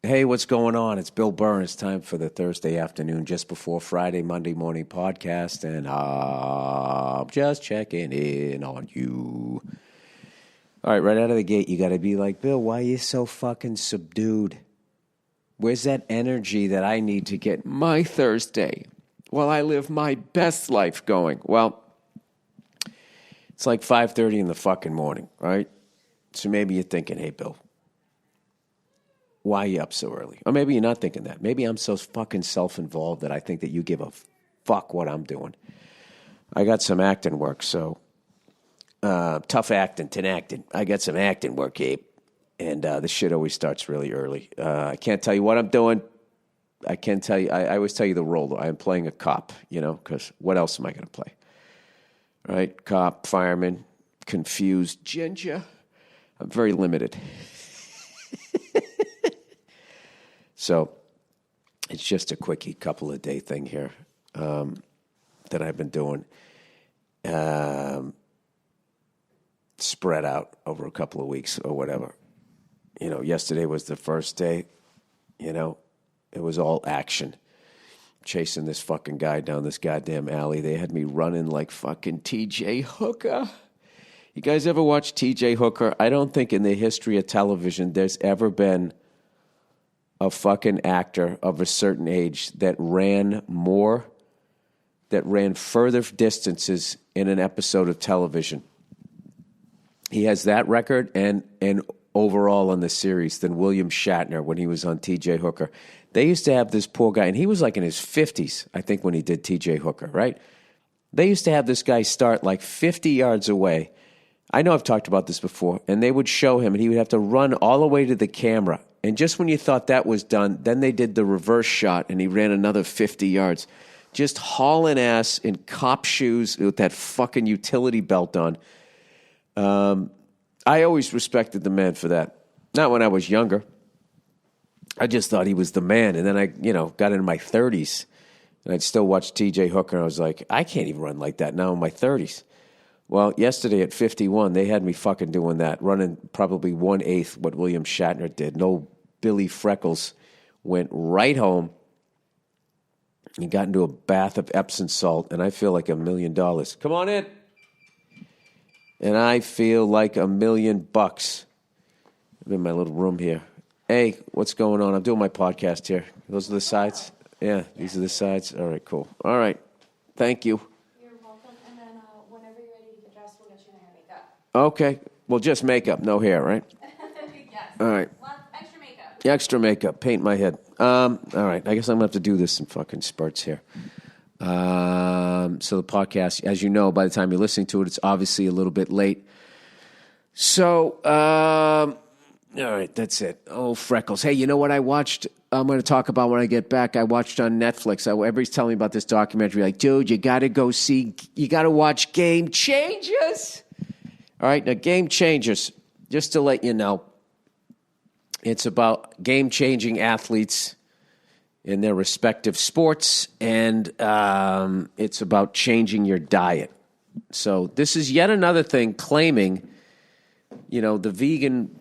Hey, what's going on? It's Bill Burr. It's time for the Thursday afternoon, just before Friday, Monday morning podcast, and I'm just checking in on you. All right, right out of the gate, you got to be like, Bill, why are you so fucking subdued? Where's that energy that I need to get my Thursday while I live my best life going? Well, it's like 5:30 in the fucking morning, right? So maybe you're thinking, hey, Bill, why are you up so early? Or maybe you're not thinking that. Maybe I'm so fucking self-involved that I think that you give a fuck what I'm doing. I got some acting work, so tough acting, acting. I got some acting work, Abe. And this shit always starts really early. I can't tell you what I'm doing. I can tell you, I always tell you the role, though. I'm playing a cop, because what else am I going to play? Right? Cop, fireman, confused, ginger. I'm very limited. So it's just a quickie couple of day thing here that I've been doing. Spread out over a couple of weeks or whatever. Yesterday was the first day. It was all action. Chasing this fucking guy down this goddamn alley. They had me running like fucking T.J. Hooker. You guys ever watch T.J. Hooker? I don't think in the history of television there's ever been a fucking actor of a certain age that ran further distances in an episode of television. He has that record and overall on the series than William Shatner when he was on T.J. Hooker. They used to have this poor guy, and he was like in his 50s, I think, when he did T.J. Hooker, right? They used to have this guy start like 50 yards away. I know I've talked about this before, and they would show him, and he would have to run all the way to the camera. And just when you thought that was done, then they did the reverse shot, and he ran another 50 yards. Just hauling ass in cop shoes with that fucking utility belt on. I always respected the man for that. Not when I was younger. I just thought he was the man. And then I, got into my 30s, and I'd still watch T.J. Hooker, and I was like, I can't even run like that now in my 30s. Well, yesterday at 51, they had me fucking doing that, running probably 1/8 what William Shatner did. No Billy Freckles went right home and got into a bath of Epsom salt, and I feel like $1 million. Come on in. And I feel like $1 million. I'm in my little room here. Hey, what's going on? I'm doing my podcast here. Those are the sides? Yeah, these are the sides. All right, cool. All right. Thank you. You're welcome. And then whenever you're ready to get dressed, we'll get you in hair and makeup. Okay. Well, just makeup, no hair, right? Yes. All right. Extra makeup. Extra makeup. Paint my head. All right. I guess I'm going to have to do this in fucking spurts here. So the podcast, as you know, by the time you're listening to it, it's obviously a little bit late. So, all right, that's it. Oh, Freckles. Hey, you know what I watched? I'm going to talk about when I get back. I watched on Netflix. Everybody's telling me about this documentary. Like, dude, you got to watch Game Changers. All right, now Game Changers, just to let you know, it's about game-changing athletes in their respective sports, and it's about changing your diet. So this is yet another thing claiming, the vegan,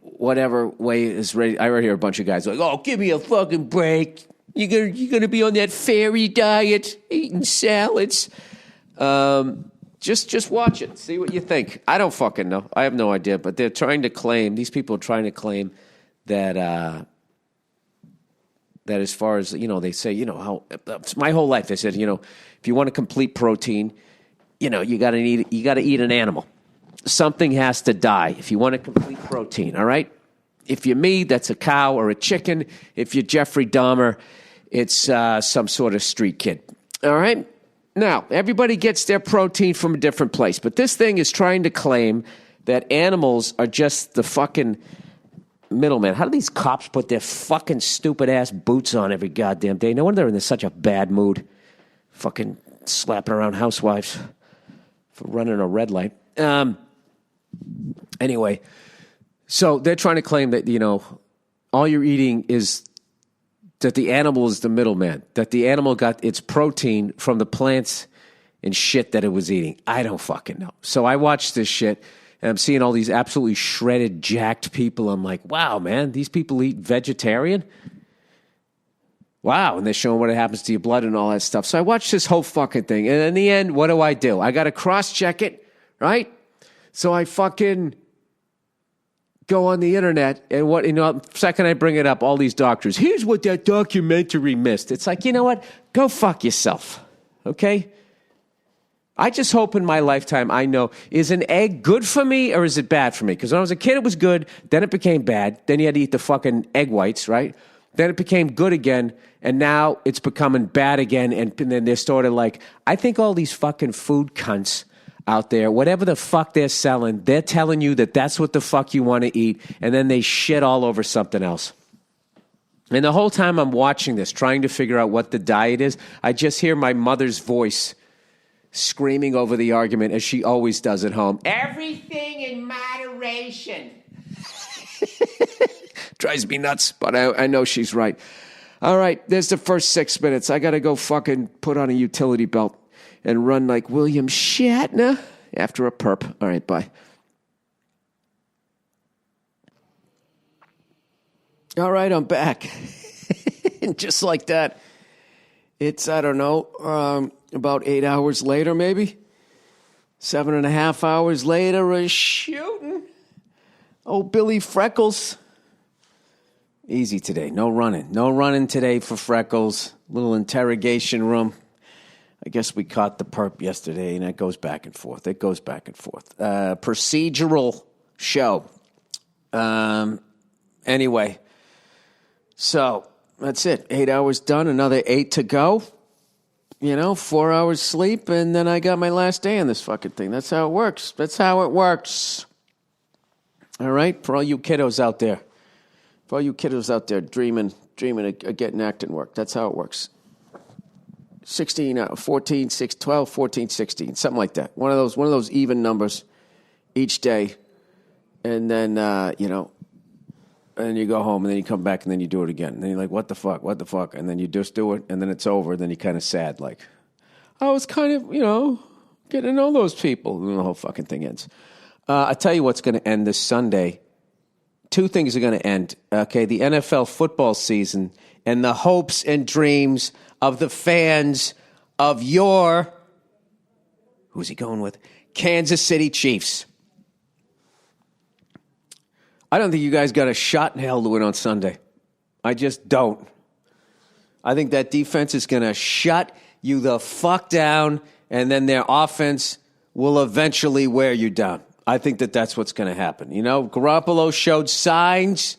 whatever way is ready. I already hear a bunch of guys like, oh, give me a fucking break. You're gonna be on that fairy diet, eating salads. Just watch it. See what you think. I don't fucking know. I have no idea, but they're trying to claim, these people are trying to claim that that as far as, they say, how my whole life, they said, if you want a complete protein, you got to eat an animal. Something has to die if you want a complete protein, all right? If you're me, that's a cow or a chicken. If you're Jeffrey Dahmer, it's some sort of street kid, all right? Now, everybody gets their protein from a different place, but this thing is trying to claim that animals are just the fucking middleman. How do these cops put their fucking stupid-ass boots on every goddamn day? No wonder they're in such a bad mood. Fucking slapping around housewives for running a red light. Anyway, so they're trying to claim that, all you're eating is that the animal is the middleman, that the animal got its protein from the plants and shit that it was eating. I don't fucking know. So I watched this shit, And I'm seeing all these absolutely shredded, jacked people. I'm like, wow, man, these people eat vegetarian? Wow. And they're showing what happens to your blood and all that stuff. So I watched this whole fucking thing. And in the end, what do? I got to cross-check it, right? So I fucking go on the internet, and second I bring it up, all these doctors, here's what that documentary missed. It's like, you know what? Go fuck yourself, okay? I just hope in my lifetime I know, is an egg good for me or is it bad for me? Because when I was a kid, it was good. Then it became bad. Then you had to eat the fucking egg whites, right? Then it became good again, and now it's becoming bad again, and then they're sort of like, I think all these fucking food cunts out there, whatever the fuck they're selling, they're telling you that that's what the fuck you want to eat, and then they shit all over something else. And the whole time I'm watching this, trying to figure out what the diet is, I just hear my mother's voice screaming over the argument, as she always does at home. Everything in moderation. Drives me nuts, but I know she's right. All right, there's the first 6 minutes. I got to go fucking put on a utility belt and run like William Shatner after a perp. All right, bye. All right, I'm back. And just like that, it's, I don't know, about 8 hours later, maybe? 7.5 hours later, we're shooting. Oh, Billy Freckles. Easy today. No running. No running today for Freckles. Little interrogation room. I guess we caught the perp yesterday, and it goes back and forth. Procedural show. Anyway, so that's it. 8 hours done, another 8 to go. 4 hours sleep, and then I got my last day on this fucking thing. That's how it works. All right? For all you kiddos out there. Dreaming of getting acting work. That's how it works. 16, 14, 6, 12, 14, 16, something like that. One of those even numbers each day. And then, and then you go home, and then you come back, and then you do it again. And then you're like, what the fuck? And then you just do it, and then it's over. And then you're kind of sad, like, I was kind of, getting to know those people. And the whole fucking thing ends. I tell you what's going to end this Sunday. Two things are going to end. Okay, the NFL football season and the hopes and dreams of the fans of who's he going with? Kansas City Chiefs. I don't think you guys got a shot in hell to win on Sunday. I just don't. I think that defense is going to shut you the fuck down, and then their offense will eventually wear you down. I think that's what's going to happen. Garoppolo showed signs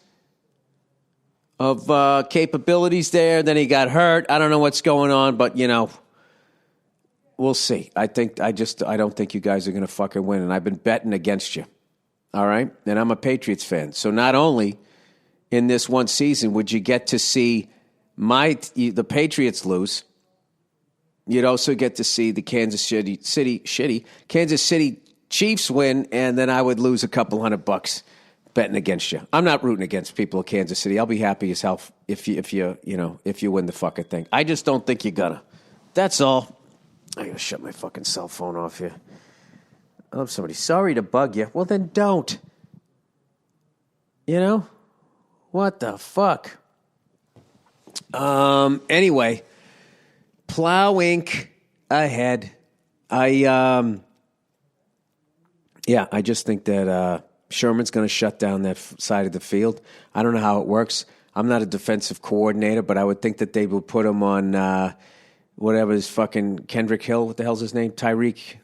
of capabilities there. Then he got hurt. I don't know what's going on, but, we'll see. I don't think you guys are going to fucking win, and I've been betting against you. All right? And I'm a Patriots fan. So not only in this one season would you get to see the Patriots lose, you'd also get to see the Kansas City Chiefs win, and then I would lose a couple $100 betting against you. I'm not rooting against people of Kansas City. I'll be happy as hell if you win the fucking thing. I just don't think you're gonna. That's all. I gotta shut my fucking cell phone off here. I love somebody. Sorry to bug you. Well, then don't. What the fuck? Anyway, Plow Inc. ahead. I just think that Sherman's going to shut down that side of the field. I don't know how it works. I'm not a defensive coordinator, but I would think that they would put him on whatever his fucking Kendrick Hill. What the hell's his name? Tyreek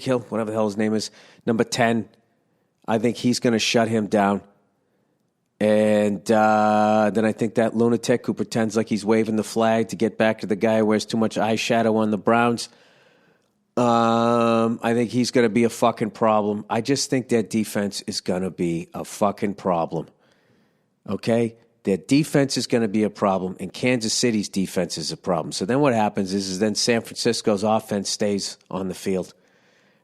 Hill, whatever the hell his name is. Number 10. I think he's going to shut him down. And then I think that lunatic who pretends like he's waving the flag to get back to the guy who wears too much eyeshadow on the Browns. I think he's going to be a fucking problem. I just think their defense is going to be a fucking problem. Okay? Their defense is going to be a problem, and Kansas City's defense is a problem. So then what happens is then San Francisco's offense stays on the field.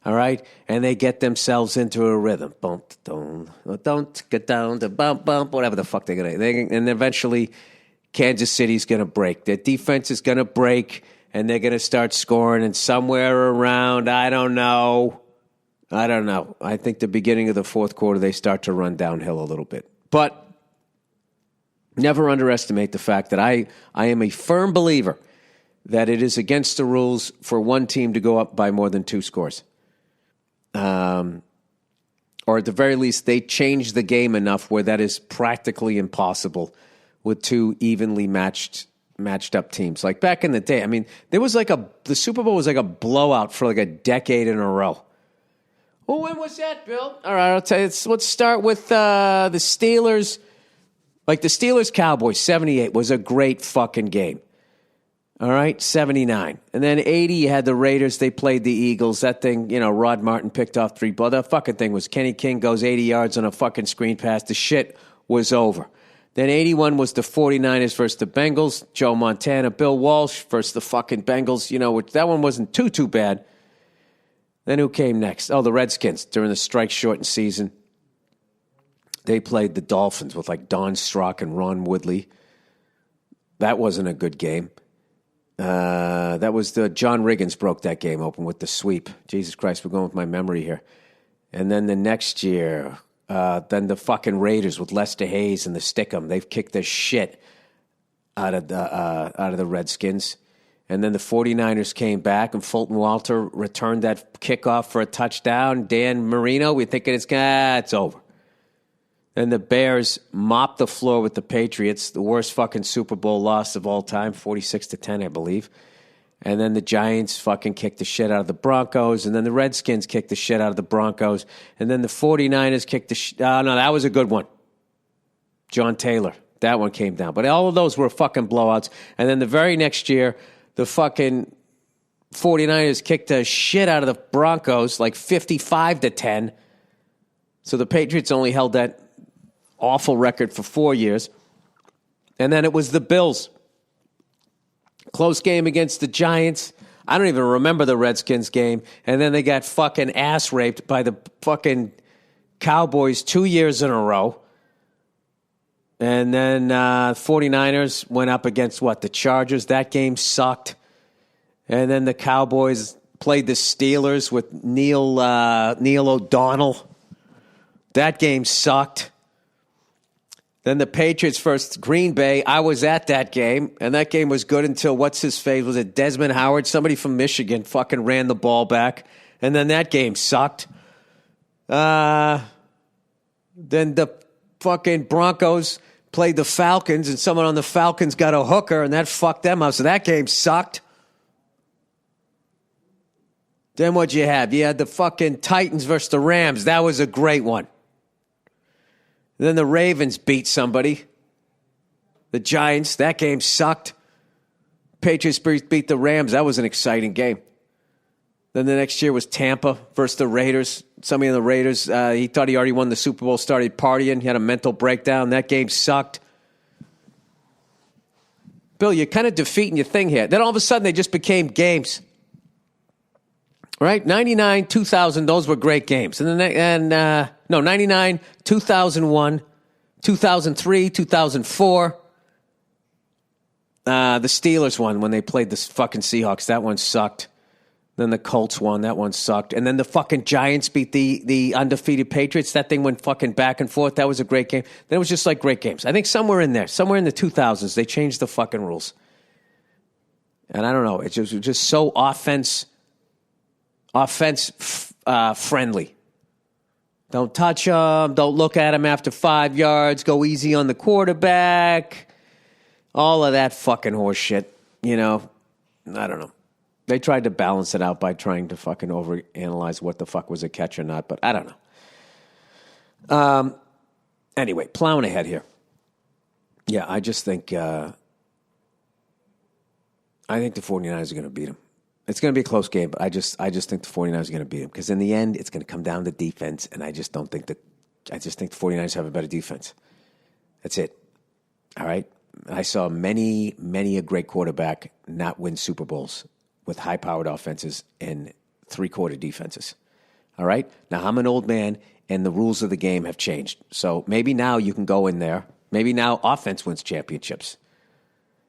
All right? And they get themselves into a rhythm. Bump, don't get down, the bump, whatever the fuck they're going to. And eventually Kansas City's going to break. Their defense is going to break, and they're going to start scoring, and somewhere around, I don't know, I don't know. I think the beginning of the fourth quarter, they start to run downhill a little bit. But never underestimate the fact that I am a firm believer that it is against the rules for one team to go up by more than 2 scores. Or at the very least, they change the game enough where that is practically impossible with 2 evenly matched up teams. Like back in the day, I mean, there was the Super Bowl was like a blowout for like a decade in a row. Well, when was that, Bill? All right, I'll tell you. Let's start with the Steelers. Like the Steelers-Cowboys, 78 was a great fucking game. All right, 79. And then 80, you had the Raiders. They played the Eagles. That thing, Rod Martin picked off 3 balls. That fucking thing was Kenny King goes 80 yards on a fucking screen pass. The shit was over. Then 81 was the 49ers versus the Bengals. Joe Montana, Bill Walsh versus the fucking Bengals. Which that one wasn't too bad. Then who came next? Oh, the Redskins during the strike-shortened season. They played the Dolphins with like Don Strock and Ron Woodley. That wasn't a good game. That was John Riggins broke that game open with the sweep. Jesus Christ, we're going with my memory here. And then the next year, then the fucking Raiders with Lester Hayes and the Stickum. They've kicked the shit out of the Redskins. And then the 49ers came back, and Fulton Walter returned that kickoff for a touchdown. Dan Marino, we're thinking it's over. Then the Bears mopped the floor with the Patriots, the worst fucking Super Bowl loss of all time, 46-10, I believe. And then the Giants fucking kicked the shit out of the Broncos, and then the Redskins kicked the shit out of the Broncos, and then the 49ers kicked the shit. Oh, no, that was a good one. John Taylor, that one came down. But all of those were fucking blowouts. And then the very next year, the fucking 49ers kicked the shit out of the Broncos, like 55-10. So the Patriots only held that awful record for 4 years. And then it was the Bills. Close game against the Giants. I don't even remember the Redskins game. And then they got fucking ass raped by the fucking Cowboys 2 years in a row. And then 49ers went up against, the Chargers. That game sucked. And then the Cowboys played the Steelers with Neil O'Donnell. That game sucked. Then the Patriots versus Green Bay. I was at that game, and that game was good until what's-his-face? Was it Desmond Howard? Somebody from Michigan fucking ran the ball back. And then that game sucked. Then the fucking Broncos played the Falcons, and someone on the Falcons got a hooker, and that fucked them up. So that game sucked. Then what'd you have? You had the fucking Titans versus the Rams. That was a great one. And then the Ravens beat somebody. The Giants, that game sucked. Patriots beat the Rams. That was an exciting game. Then the next year was Tampa versus the Raiders. Somebody in the Raiders, he thought he already won the Super Bowl, started partying. He had a mental breakdown. That game sucked. Bill, you're kind of defeating your thing here. Then all of a sudden they just became games. Right? 99, 2000, those were great games. And then 99, 2001, 2003, 2004. The Steelers won when they played the fucking Seahawks. That one sucked. Then the Colts won. That one sucked. And then the fucking Giants beat the undefeated Patriots. That thing went fucking back and forth. That was a great game. Then it was just like great games. I think somewhere in there, somewhere in the 2000s, they changed the fucking rules. And I don't know. It was just so offense friendly. Don't touch them. Don't look at them after 5 yards. Go easy on the quarterback. All of that fucking horse shit. I don't know. They tried to balance it out by trying to fucking overanalyze what the fuck was a catch or not, but I don't know. Anyway, plowing ahead here. Yeah, I just think the 49ers are going to beat them. It's going to be a close game, but I just think the 49ers are going to beat them because in the end, it's going to come down to defense, and I just think the 49ers have a better defense. That's it. All right? I saw many a great quarterback not win Super Bowls with high-powered offenses and three-quarter defenses. All right? Now, I'm an old man, and the rules of the game have changed. So maybe now you can go in there. Maybe now offense wins championships.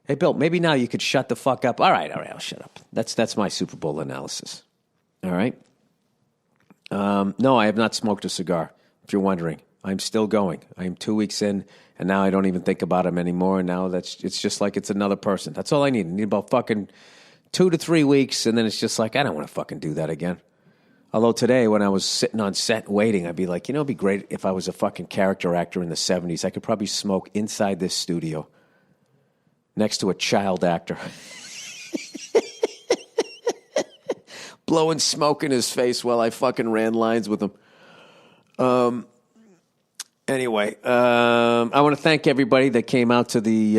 Hey, Bill, maybe now you could shut the fuck up. All right, I'll shut up. That's my Super Bowl analysis. All right? No, I have not smoked a cigar, if you're wondering. I'm still going. I'm 2 weeks in, and now I don't even think about him anymore. And now it's just like it's another person. That's all I need. I need about fucking 2 to 3 weeks, and then it's just like, I don't want to fucking do that again. Although today, when I was sitting on set waiting, I'd be like, it'd be great if I was a fucking character actor in the 70s. I could probably smoke inside this studio next to a child actor. Blowing smoke in his face while I fucking ran lines with him. Anyway, I want to thank everybody that came out to the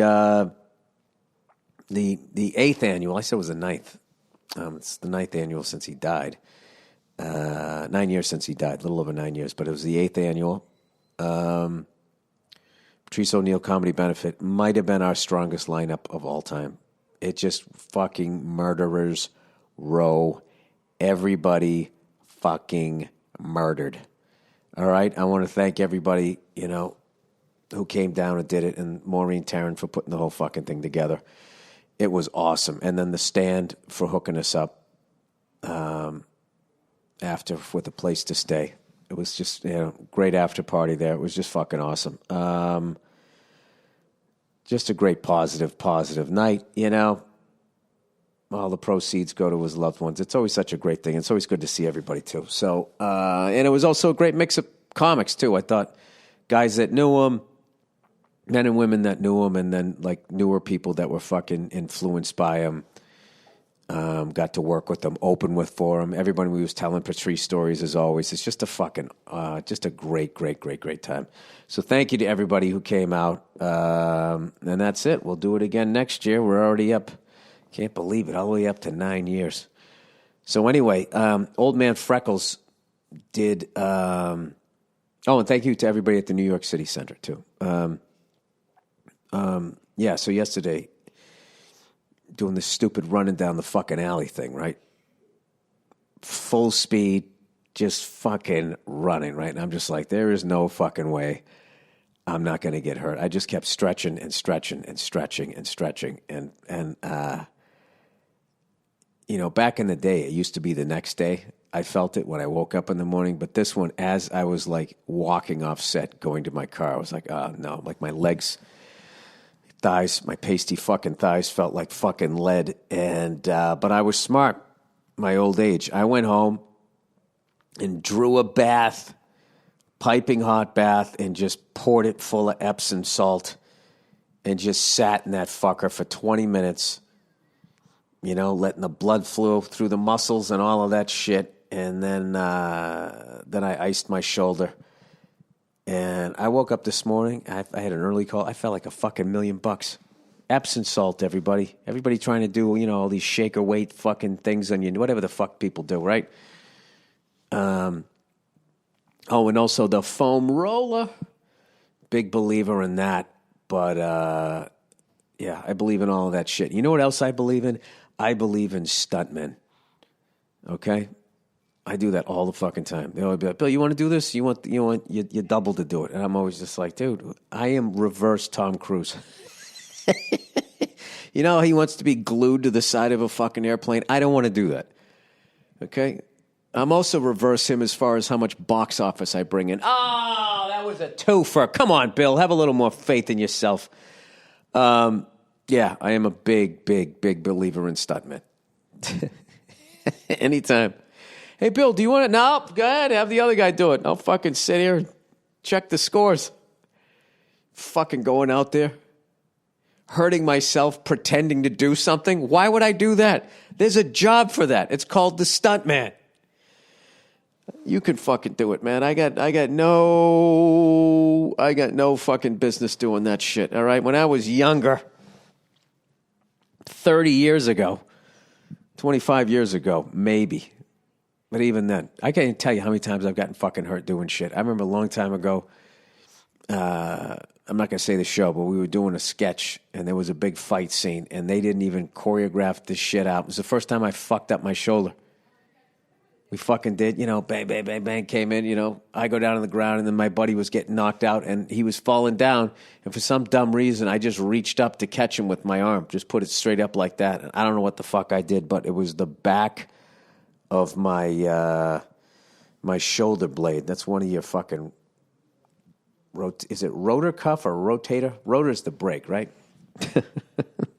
8th annual. I said it was the 9th. It's the 9th annual since he died. 9 years since he died, a little over 9 years, but it was the 8th annual. Patrice O'Neill Comedy Benefit might have been our strongest lineup of all time. It just fucking murderers row. Everybody fucking murdered. All right? I want to thank everybody, who came down and did it, and Maureen Tarrant for putting the whole fucking thing together. It was awesome. And then the Stand for hooking us up after with a place to stay. It was just, great after party there. It was just fucking awesome. Just a great positive night, All the proceeds go to his loved ones. It's always such a great thing. It's always good to see everybody, too. So, and it was also a great mix of comics, too. I thought guys that knew him, men and women that knew him, and then, newer people that were fucking influenced by him, got to work with them, open with for him. Everybody was telling Patrice stories, as always. It's just a fucking, just a great time. So thank you to everybody who came out. And that's it. We'll do it again next year. We're already up. Can't believe it, all the way up to 9 years. So anyway, Old Man Freckles did... and thank you to everybody at the New York City Center, too. So yesterday, doing this stupid running down the fucking alley thing, right? Full speed, just fucking running, right? And I'm just like, there is no fucking way I'm not going to get hurt. I just kept stretching and stretching and stretching and stretching. And back in the day, it used to be the next day. I felt it when I woke up in the morning. But this one, as I was walking off set, going to my car, I was like, oh no, my legs, thighs, my pasty fucking thighs felt like fucking lead. And, but I was smart, my old age. I went home and drew a bath, piping hot bath, and just poured it full of Epsom salt and just sat in that fucker for 20 minutes. Letting the blood flow through the muscles and all of that shit. And then I iced my shoulder. And I woke up this morning. I had an early call. I felt like a fucking $1 million. Epsom salt, everybody. Everybody trying to do, all these shaker weight fucking things on you. Whatever the fuck people do, right? And also the foam roller. Big believer in that. But, I believe in all of that shit. You know what else I believe in? I believe in stuntmen. Okay? I do that all the fucking time. They'll always be like, Bill, you want to do this? You double to do it. And I'm always just like, dude, I am reverse Tom Cruise. He wants to be glued to the side of a fucking airplane. I don't want to do that. Okay? I'm also reverse him as far as how much box office I bring in. Oh, that was a twofer. Come on, Bill. Have a little more faith in yourself. Yeah, I am a big believer in stuntmen. Anytime. Hey, Bill, do you want it? No, go ahead. Have the other guy do it. I'll fucking sit here and check the scores. Fucking going out there, hurting myself, pretending to do something. Why would I do that? There's a job for that. It's called the stuntman. You can fucking do it, man. I got no fucking business doing that shit. All right. When I was younger, 30 years ago, 25 years ago, maybe. But even then, I can't even tell you how many times I've gotten fucking hurt doing shit. I remember a long time ago, I'm not going to say the show, but we were doing a sketch, and there was a big fight scene, and they didn't even choreograph this shit out. It was the first time I fucked up my shoulder. We fucking did, bang, bang, bang, bang, came in, I go down on the ground, and then my buddy was getting knocked out, and he was falling down, and for some dumb reason, I just reached up to catch him with my arm, just put it straight up like that, and I don't know what the fuck I did, but it was the back of my my shoulder blade. That's one of your fucking, is it rotor cuff or rotator? Rotor's the brake, right? The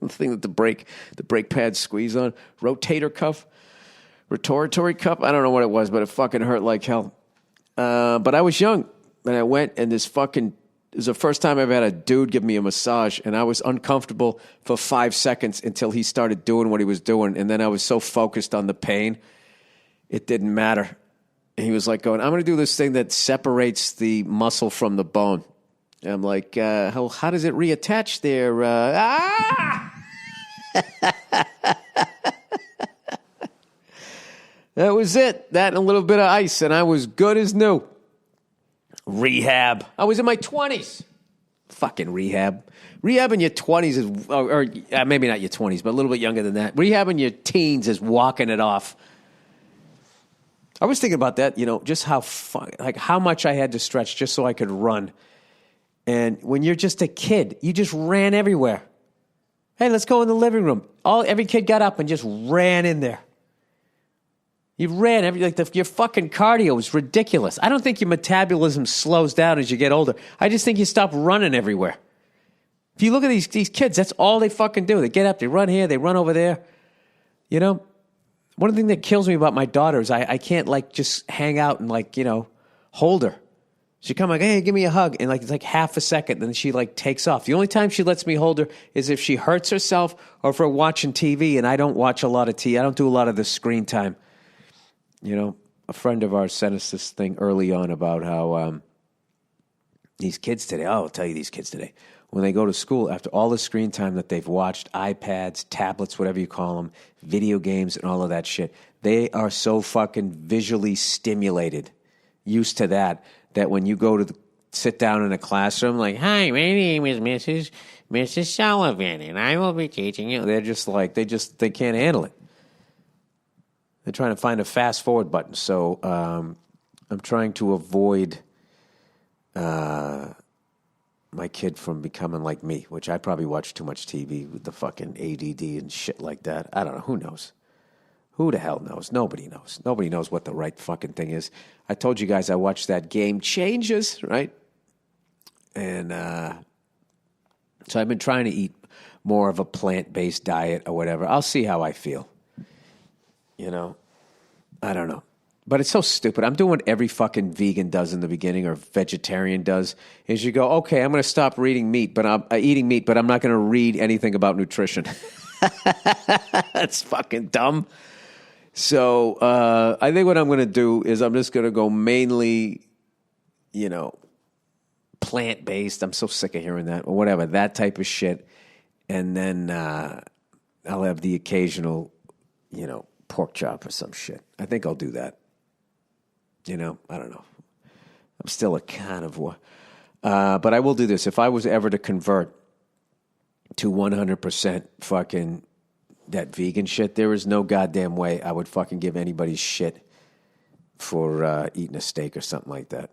thing that the brake pads squeeze on. Rotator cuff? Rotatory cuff? I don't know what it was, but it fucking hurt like hell. But I was young, and I went, and it was the first time I've had a dude give me a massage, and I was uncomfortable for 5 seconds until he started doing what he was doing, and then I was so focused on the pain, it didn't matter. And he was like going, I'm going to do this thing that separates the muscle from the bone. And I'm like, how does it reattach there? That was it. That and a little bit of ice, and I was good as new. Rehab. I was in my 20s. Fucking rehab. Rehab in your 20s is, or maybe not your 20s, but a little bit younger than that. Rehab in your teens is walking it off. I was thinking about that, just how much I had to stretch just so I could run. And when you're just a kid, you just ran everywhere. Hey, let's go in the living room. Every kid got up and just ran in there. You ran your fucking cardio was ridiculous. I don't think your metabolism slows down as you get older. I just think you stop running everywhere. If you look at these kids, that's all they fucking do. They get up, they run here, they run over there. One of the things that kills me about my daughter is I can't just hang out and hold her. She come hey, give me a hug, and it's half a second, then she takes off. The only time she lets me hold her is if she hurts herself or if we're watching TV, and I don't watch a lot of TV. I don't do a lot of the screen time. A friend of ours sent us this thing early on about how these kids today, I'll tell you these kids today, when they go to school, after all the screen time that they've watched, iPads, tablets, whatever you call them, video games and all of that shit, they are so fucking visually stimulated, used to that when you go to sit down in a classroom, hi, my name is Mrs. Sullivan, and I will be teaching you. They're just they can't handle it. They're trying to find a fast forward button. So I'm trying to avoid my kid from becoming like me, which I probably watch too much TV with the fucking ADD and shit like that. I don't know. Who knows? Who the hell knows? Nobody knows. Nobody knows what the right fucking thing is. I told you guys I watched that Game Changes, right? And so I've been trying to eat more of a plant-based diet or whatever. I'll see how I feel. I don't know. But it's so stupid. I'm doing what every fucking vegan does in the beginning or vegetarian does, is you go, okay, I'm going to stop eating meat, but I'm not going to read anything about nutrition. That's fucking dumb. So I think what I'm going to do is I'm just going to go mainly, plant-based. I'm so sick of hearing that, or whatever, that type of shit. And then I'll have the occasional, pork chop or some shit. I think I'll do that. I don't know. I'm still a carnivore. But I will do this. If I was ever to convert to 100% fucking that vegan shit, there is no goddamn way I would fucking give anybody shit for eating a steak or something like that.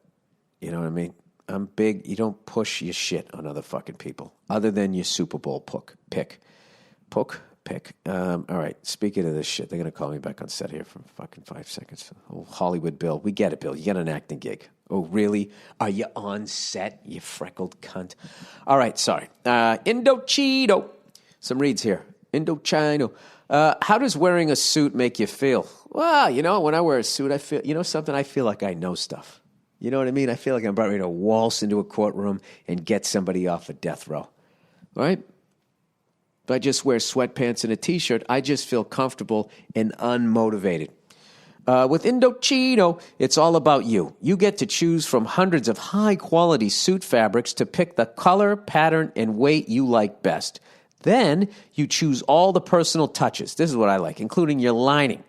You know what I mean? I'm big. You don't push your shit on other fucking people other than your Super Bowl pick. All right, speaking of this shit, they're going to call me back on set here for fucking 5 seconds. Oh, Hollywood Bill. We get it, Bill. You got an acting gig. Oh, really? Are you on set, you freckled cunt? All right, sorry. Indochino. Some reads here. Indochino. How does wearing a suit make you feel? Well, when I wear a suit, I feel, something, I feel like I know stuff. You know what I mean? I feel like I'm about ready to waltz into a courtroom and get somebody off a death row. All right? If I just wear sweatpants and a T-shirt, I just feel comfortable and unmotivated. With Indochino, it's all about you. You get to choose from hundreds of high-quality suit fabrics to pick the color, pattern, and weight you like best. Then you choose all the personal touches. This is what I like, including your lining,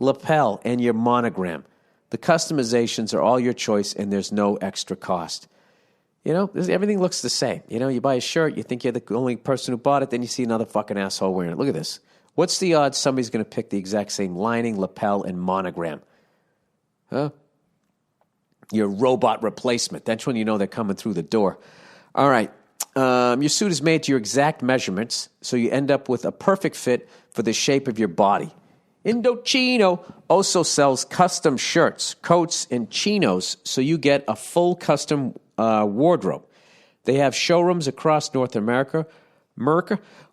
lapel, and your monogram. The customizations are all your choice, and there's no extra cost. Everything looks the same. You buy a shirt, you think you're the only person who bought it, then you see another fucking asshole wearing it. Look at this. What's the odds somebody's going to pick the exact same lining, lapel, and monogram? Huh? Your robot replacement. That's when you know they're coming through the door. All right. Your suit is made to your exact measurements, so you end up with a perfect fit for the shape of your body. Indochino also sells custom shirts, coats, and chinos, so you get a full custom wardrobe. They have showrooms across North America,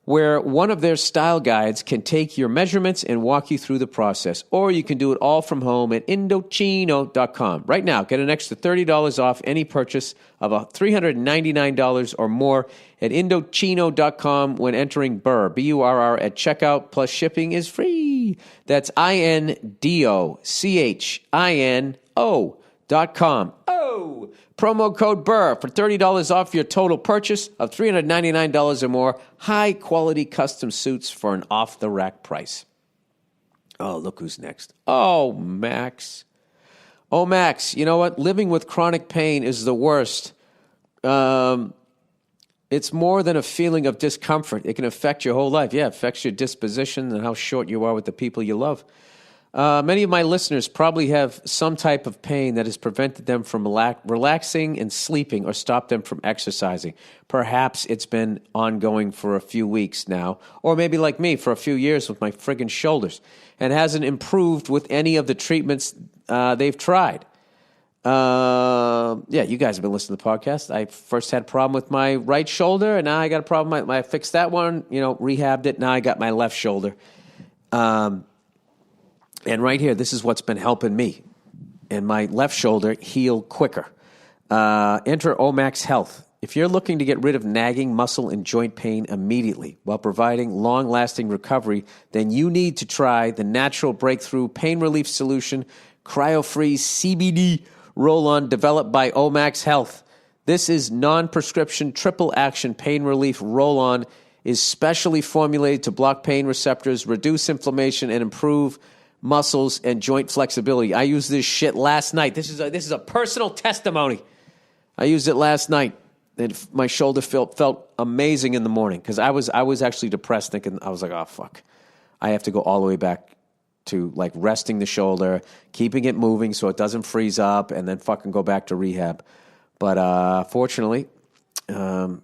where one of their style guides can take your measurements and walk you through the process. Or you can do it all from home at Indochino.com. Right now, get an extra $30 off any purchase of $399 or more at Indochino.com when entering Burr, B-U-R-R, at checkout, plus shipping is free. That's INDOCHINO.com. Oh! Promo code Burr for $30 off your total purchase of $399 or more. High-quality custom suits for an off-the-rack price. Oh, look who's next. Oh, Max. Oh, Max, you know what? Living with chronic pain is the worst. It's more than a feeling of discomfort. It can affect your whole life. Yeah, it affects your disposition and how short you are with the people you love. Many of my listeners probably have some type of pain that has prevented them from relaxing and sleeping or stopped them from exercising. Perhaps it's been ongoing for a few weeks now, or maybe like me for a few years with my friggin' shoulders, and hasn't improved with any of the treatments they've tried. Yeah, you guys have been listening to the podcast. I first had a problem with my right shoulder, and now I got a problem. I fixed that one, rehabbed it. Now I got my left shoulder. And right here, this is what's been helping me and my left shoulder heal quicker. Enter Omax Health. If you're looking to get rid of nagging muscle and joint pain immediately while providing long-lasting recovery, then you need to try the natural breakthrough pain relief solution, CryoFreeze CBD roll-on developed by Omax Health. This is non-prescription triple-action pain relief roll-on, is specially formulated to block pain receptors, reduce inflammation, and improve muscles and joint flexibility. I used this shit last night. This is a personal testimony. I used it last night, and my shoulder felt amazing in the morning because I was actually depressed, thinking I was like, oh fuck, I have to go all the way back to like resting the shoulder, keeping it moving so it doesn't freeze up, and then fucking go back to rehab. But fortunately, I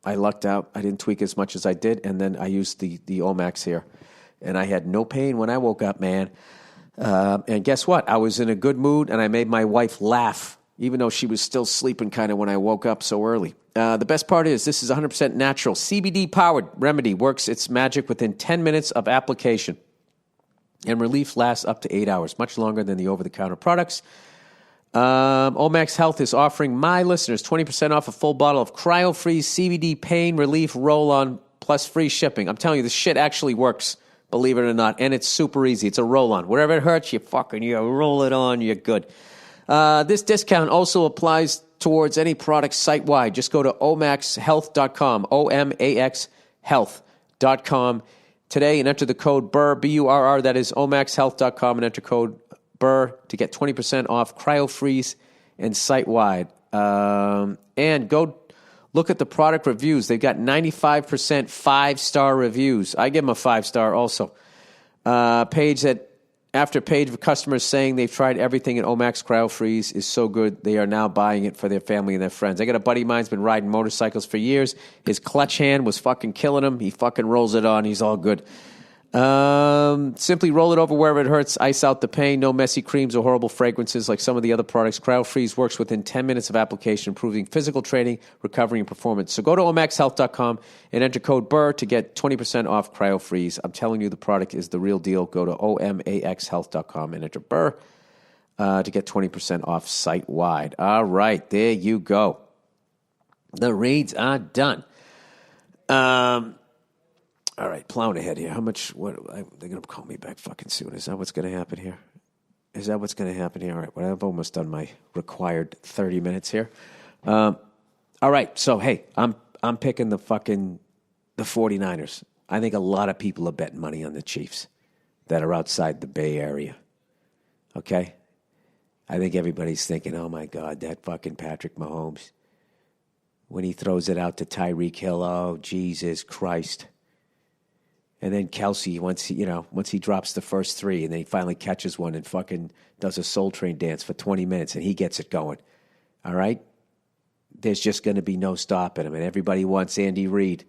lucked out. I didn't tweak as much as I did, and then I used the Omax here. And I had no pain when I woke up, man. And guess what? I was in a good mood, and I made my wife laugh, even though she was still sleeping kind of when I woke up so early. The best part is this is 100% natural. CBD-powered remedy works its magic within 10 minutes of application. And relief lasts up to 8 hours, much longer than the over-the-counter products. Omax Health is offering my listeners 20% off a full bottle of CryoFreeze CBD pain relief roll-on plus free shipping. I'm telling you, this shit actually works. Believe it or not, and it's super easy. It's a roll-on. Wherever it hurts, you roll it on, you're good. This discount also applies towards any product site-wide. Just go to omaxhealth.com, O-M-A-X health.com today and enter the code Burr, B-U-R-R. That is omaxhealth.com, and enter code Burr to get 20% off CryoFreeze and site-wide. And go look at the product reviews. They've got 95% five-star reviews. I give them a 5-star also. Page of customers saying they've tried everything, and Omax CryoFreeze is so good, they are now buying it for their family and their friends. I got a buddy of mine's been riding motorcycles for years. His clutch hand was fucking killing him. He fucking rolls it on. He's all good. Simply roll it over wherever it hurts. Ice out the pain. No messy creams or horrible fragrances like some of the other products. CryoFreeze works within 10 minutes of application, improving physical training, recovery, and performance. So go to omaxhealth.com and enter code Burr to get 20% off CryoFreeze. I'm telling you, the product is the real deal. Go to omaxhealth.com and enter Burr to get 20% off site-wide. All right, there you go. The reads are done. All right, plowing ahead here. They're going to call me back fucking soon. Is that what's going to happen here? All right, well, I've almost done my required 30 minutes here. All right, so, hey, I'm picking the 49ers. I think a lot of people are betting money on the Chiefs that are outside the Bay Area. Okay? I think everybody's thinking, oh, my God, that fucking Patrick Mahomes. When he throws it out to Tyreek Hill, oh, Jesus Christ. And then Kelsey, once he drops the first three, and then he finally catches one and fucking does a Soul Train dance for 20 minutes, and he gets it going. All right? There's just going to be no stopping him. And everybody wants Andy Reid,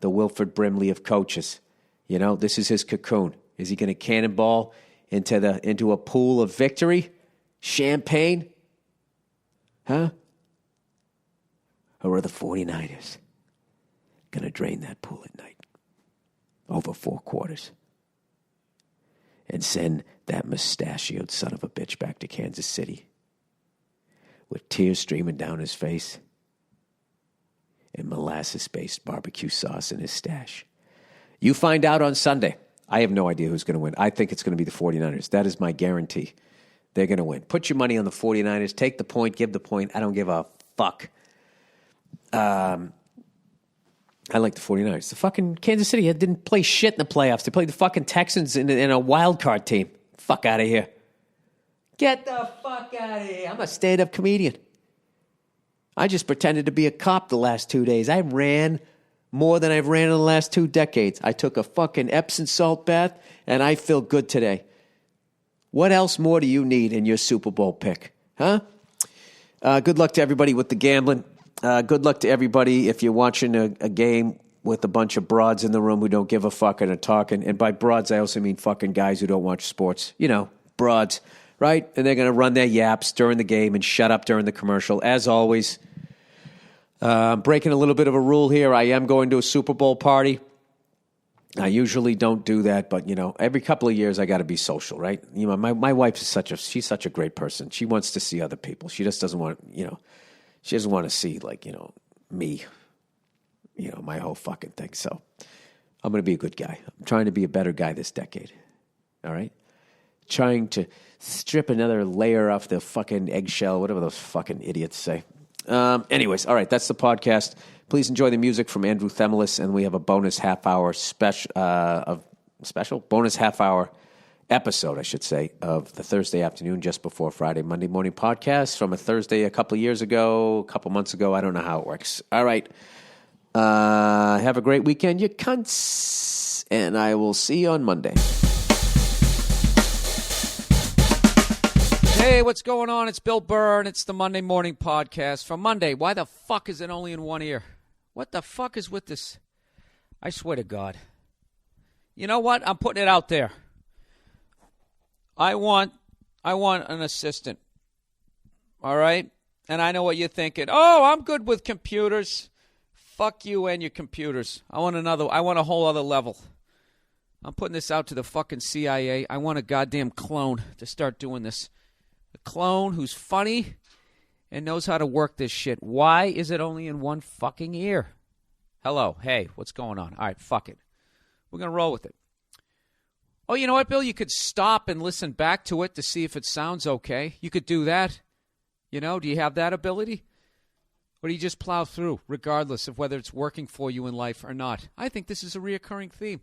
the Wilford Brimley of coaches. This is his cocoon. Is he going to cannonball into a pool of victory? Champagne? Huh? Or are the 49ers going to drain that pool at night over 4 quarters and send that mustachioed son of a bitch back to Kansas City with tears streaming down his face and molasses-based barbecue sauce in his stash? You find out on Sunday. I have no idea who's going to win. I think it's going to be the 49ers. That is my guarantee. They're going to win. Put your money on the 49ers. Take the point. Give the point. I don't give a fuck. I like the 49ers. The fucking Kansas City didn't play shit in the playoffs. They played the fucking Texans in a wild card team. Fuck out of here. Get the fuck out of here. I'm a stand-up comedian. I just pretended to be a cop the last 2 days. I ran more than I've ran in the last 2 decades. I took a fucking Epsom salt bath, and I feel good today. What else more do you need in your Super Bowl pick? Huh? Good luck to everybody with the gambling. Good luck to everybody if you're watching a game with a bunch of broads in the room who don't give a fuck and are talking. And by broads, I also mean fucking guys who don't watch sports. You know, broads, right? And they're going to run their yaps during the game and shut up during the commercial. As always, breaking a little bit of a rule here. I am going to a Super Bowl party. I usually don't do that, but, you know, every couple of years I got to be social, right? You know, my wife is she's such a great person. She wants to see other people. She just doesn't want, she doesn't want to see, like, me, my whole fucking thing. So I'm going to be a good guy. I'm trying to be a better guy this decade, all right? Trying to strip another layer off the fucking eggshell, whatever those fucking idiots say. Anyways, all right, that's the podcast. Please enjoy the music from Andrew Themelis, and we have a bonus half-hour bonus half-hour episode, I should say, of the Thursday afternoon, just before Friday, Monday morning podcast from a Thursday a couple months ago. I don't know how it works. All right. Have a great weekend, you cunts, and I will see you on Monday. Hey, what's going on? It's Bill Burr, and it's the Monday morning podcast for Monday. Why the fuck is it only in one ear? What the fuck is with this? I swear to God. You know what? I'm putting it out there. I want an assistant. All right? And I know what you're thinking. Oh, I'm good with computers. Fuck you and your computers. I want a whole other level. I'm putting this out to the fucking CIA. I want a goddamn clone to start doing this. A clone who's funny and knows how to work this shit. Why is it only in one fucking ear? Hello. Hey, what's going on? All right, fuck it. We're going to roll with it. Oh, you know what, Bill? You could stop and listen back to it to see if it sounds okay. You could do that. Do you have that ability? Or do you just plow through, regardless of whether it's working for you in life or not? I think this is a reoccurring theme.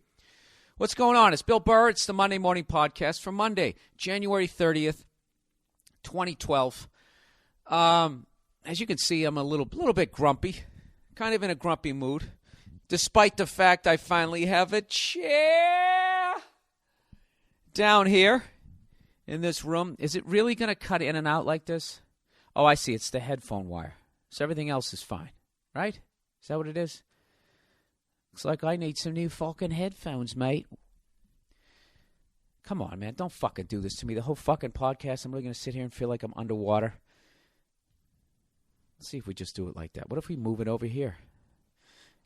What's going on? It's Bill Burr. It's the Monday Morning Podcast for Monday, January 30th, 2012. As you can see, I'm a little bit grumpy, kind of in a grumpy mood, despite the fact I finally have a chair down here in this room. Is it really going to cut in and out like this? Oh, I see. It's the headphone wire. So everything else is fine, right? Is that what it is? Looks like I need some new fucking headphones, mate. Come on, man. Don't fucking do this to me. The whole fucking podcast, I'm really going to sit here and feel like I'm underwater. Let's see if we just do it like that. What if we move it over here?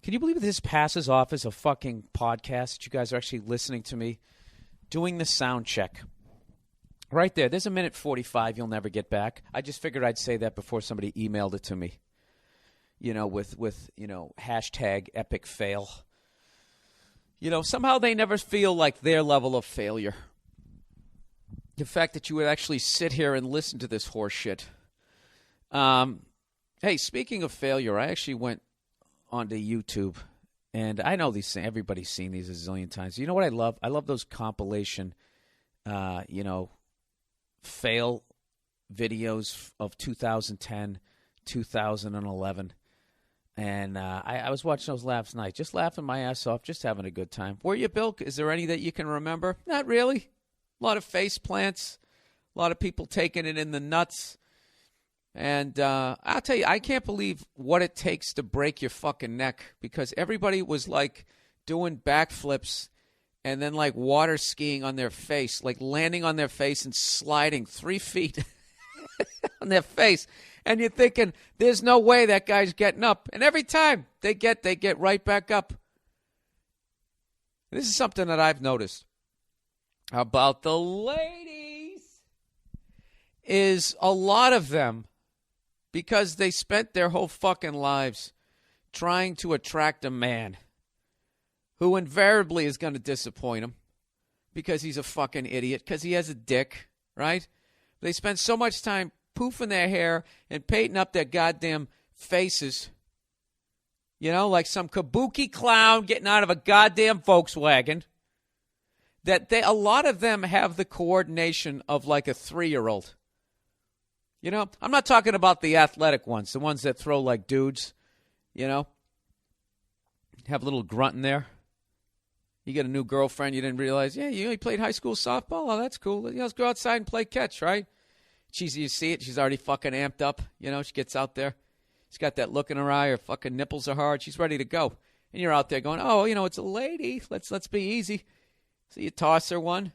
Can you believe that this passes off as a fucking podcast? That you guys are actually listening to me doing the sound check. Right there. There's a minute 45 you'll never get back. I just figured I'd say that before somebody emailed it to me. With hashtag epic fail. Somehow they never feel like their level of failure. The fact that you would actually sit here and listen to this horse shit. Hey, speaking of failure, I actually went onto YouTube, and I know these things. Everybody's seen these a zillion times. You know what I love? I love those compilation, fail videos of 2010, 2011. And I was watching those last night, just laughing my ass off, just having a good time. Were you, Bill? Is there any that you can remember? Not really. A lot of face plants, a lot of people taking it in the nuts. And I'll tell you, I can't believe what it takes to break your fucking neck, because everybody was like doing backflips and then like water skiing on their face, like landing on their face and sliding 3 feet on their face. And you're thinking, there's no way that guy's getting up. And every time they get right back up. This is something that I've noticed about the ladies is a lot of them, because they spent their whole fucking lives trying to attract a man who invariably is going to disappoint them because he's a fucking idiot, because he has a dick, right? They spend so much time poofing their hair and painting up their goddamn faces, you know, like some kabuki clown getting out of a goddamn Volkswagen, that a lot of them have the coordination of like a 3-year-old. You know, I'm not talking about the athletic ones, the ones that throw like dudes, you know, have a little grunt in there. You get a new girlfriend, you didn't realize, yeah, you played high school softball? Oh, that's cool. Let's go outside and play catch, right? You see it, she's already fucking amped up. You know, she gets out there. She's got that look in her eye. Her fucking nipples are hard. She's ready to go. And you're out there going, oh, you know, it's a lady. Let's be easy. So you toss her one,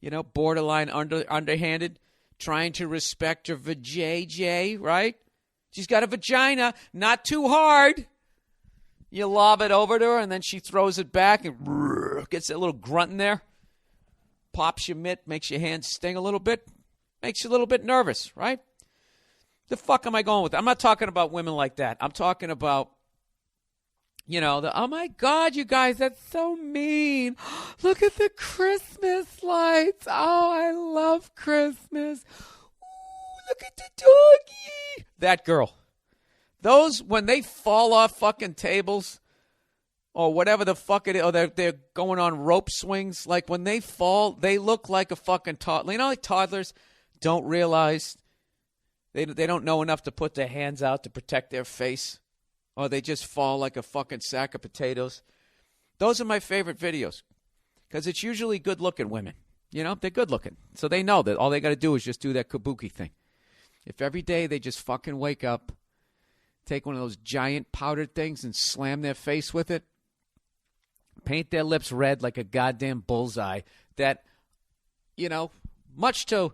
you know, borderline underhanded, trying to respect her vajayjay, right? She's got a vagina, not too hard. You lob it over to her, and then she throws it back and gets that little grunt in there. Pops your mitt, makes your hands sting a little bit, makes you a little bit nervous, right? The fuck am I going with that? I'm not talking about women like that. I'm talking about, you know, oh my God, you guys, that's so mean. Look at the Christmas lights. Oh, I love Christmas. Ooh, look at the doggy. That girl. Those, when they fall off fucking tables or whatever the fuck it is, or they're going on rope swings, like when they fall, they look like a fucking toddler. You know, like toddlers don't realize, they don't know enough to put their hands out to protect their face, or they just fall like a fucking sack of potatoes. Those are my favorite videos, because it's usually good-looking women. You know, they're good-looking. So they know that all they got to do is just do that kabuki thing. If every day they just fucking wake up, take one of those giant powdered things and slam their face with it, paint their lips red like a goddamn bullseye, that, you know, much to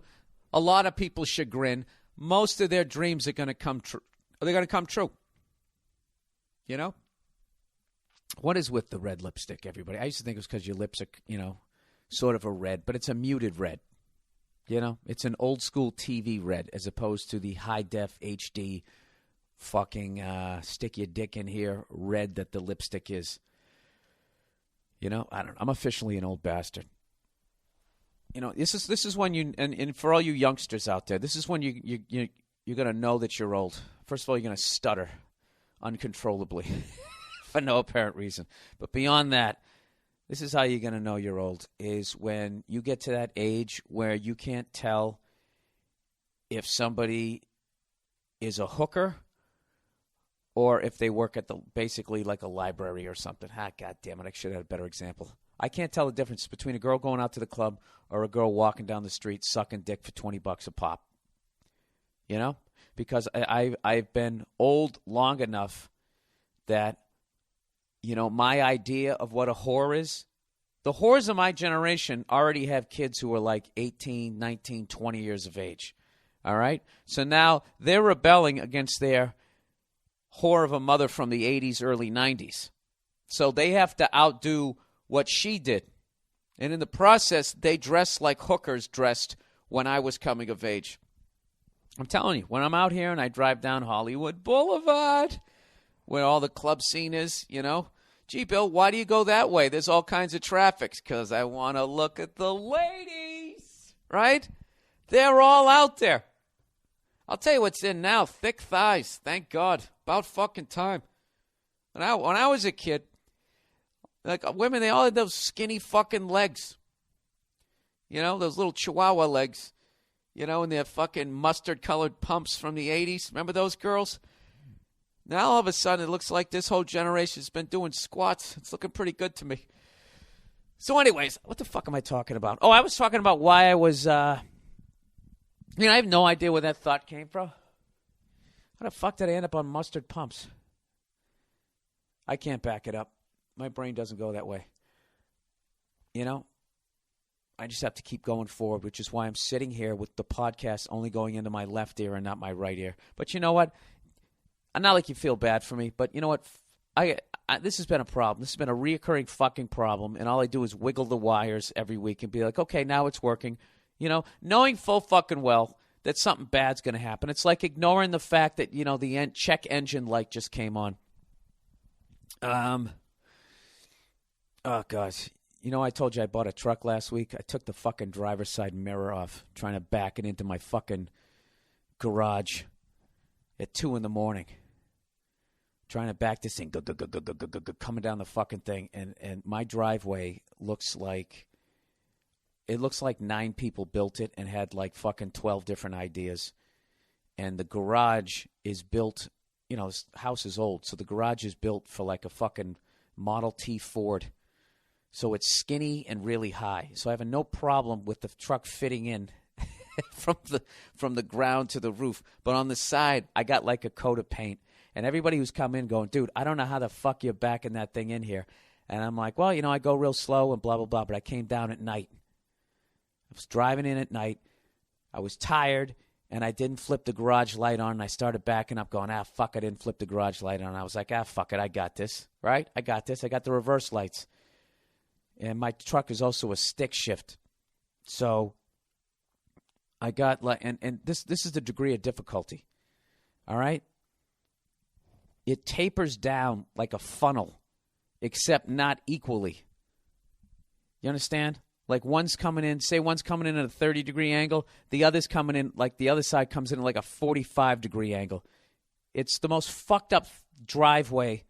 a lot of people's chagrin, most of their dreams are going to come true. They're going to come true. You know? What is with the red lipstick, everybody? I used to think it was because your lips are, you know, sort of a red, but it's a muted red. You know? It's an old school TV red as opposed to the high def HD fucking stick your dick in here red that the lipstick is. You know? I don't know. I'm officially an old bastard. You know, this is when you, and for all you youngsters out there, this is when you're going to know that you're old. First of all, you're going to stutter uncontrollably for no apparent reason. But beyond that, this is how you're going to know you're old, is when you get to that age where you can't tell if somebody is a hooker or if they work at basically like a library or something. God damn it, I should have had a better example. I can't tell the difference between a girl going out to the club or a girl walking down the street sucking dick for $20 a pop. You know? Because I've been old long enough that, you know, my idea of what a whore is, the whores of my generation already have kids who are like 18, 19, 20 years of age. All right? So now they're rebelling against their whore of a mother from the 80s, early 90s. So they have to outdo what she did. And in the process, they dress like hookers dressed when I was coming of age. I'm telling you, when I'm out here and I drive down Hollywood Boulevard, where all the club scene is, you know, gee, Bill, why do you go that way? There's all kinds of traffic. Because I want to look at the ladies, right? They're all out there. I'll tell you what's in now, thick thighs. Thank God. About fucking time. When I was a kid, like women, they all had those skinny fucking legs. You know, those little chihuahua legs. You know, and their fucking mustard-colored pumps from the 80s. Remember those girls? Now, all of a sudden, it looks like this whole generation's been doing squats. It's looking pretty good to me. So anyways, what the fuck am I talking about? Oh, I was talking about why I was, I have no idea where that thought came from. How the fuck did I end up on mustard pumps? I can't back it up. My brain doesn't go that way. you know, I just have to keep going forward, which is why I'm sitting here with the podcast only going into my left ear and not my right ear. But you know what? I'm not like you feel bad for me, but you know what? I this has been a problem. This has been a reoccurring fucking problem, and all I do is wiggle the wires every week and be like, okay, now it's working. You know, knowing full fucking well that something bad's going to happen. It's like ignoring the fact that, you know, the check engine light just came on. Oh, God. You know, I told you I bought a truck last week. I took the fucking driver's side mirror off, trying to back it into my fucking garage at 2 a.m. Trying to back this thing, coming down the fucking thing. And my driveway looks like, it looks like 9 people built it and had like fucking 12 different ideas. And the garage is built, you know, this house is old, so the garage is built for like a fucking Model T Ford. So it's skinny and really high. So I have no problem with the truck fitting in from the ground to the roof. But on the side, I got like a coat of paint. And everybody who's come in going, dude, I don't know how the fuck you're backing that thing in here. And I'm like, well, you know, I go real slow and blah, blah, blah. But I came down at night. I was driving in at night. I was tired, and I didn't flip the garage light on. And I started backing up going, fuck, I didn't flip the garage light on. I was like, fuck it, I got this, right? I got this. I got the reverse lights. And my truck is also a stick shift. So I got, like, and this is the degree of difficulty, all right? It tapers down like a funnel, except not equally. You understand? Like one's coming in, say one's coming in at a 30-degree angle, the other's coming in, like the other side comes in at like a 45-degree angle. It's the most fucked up driveway.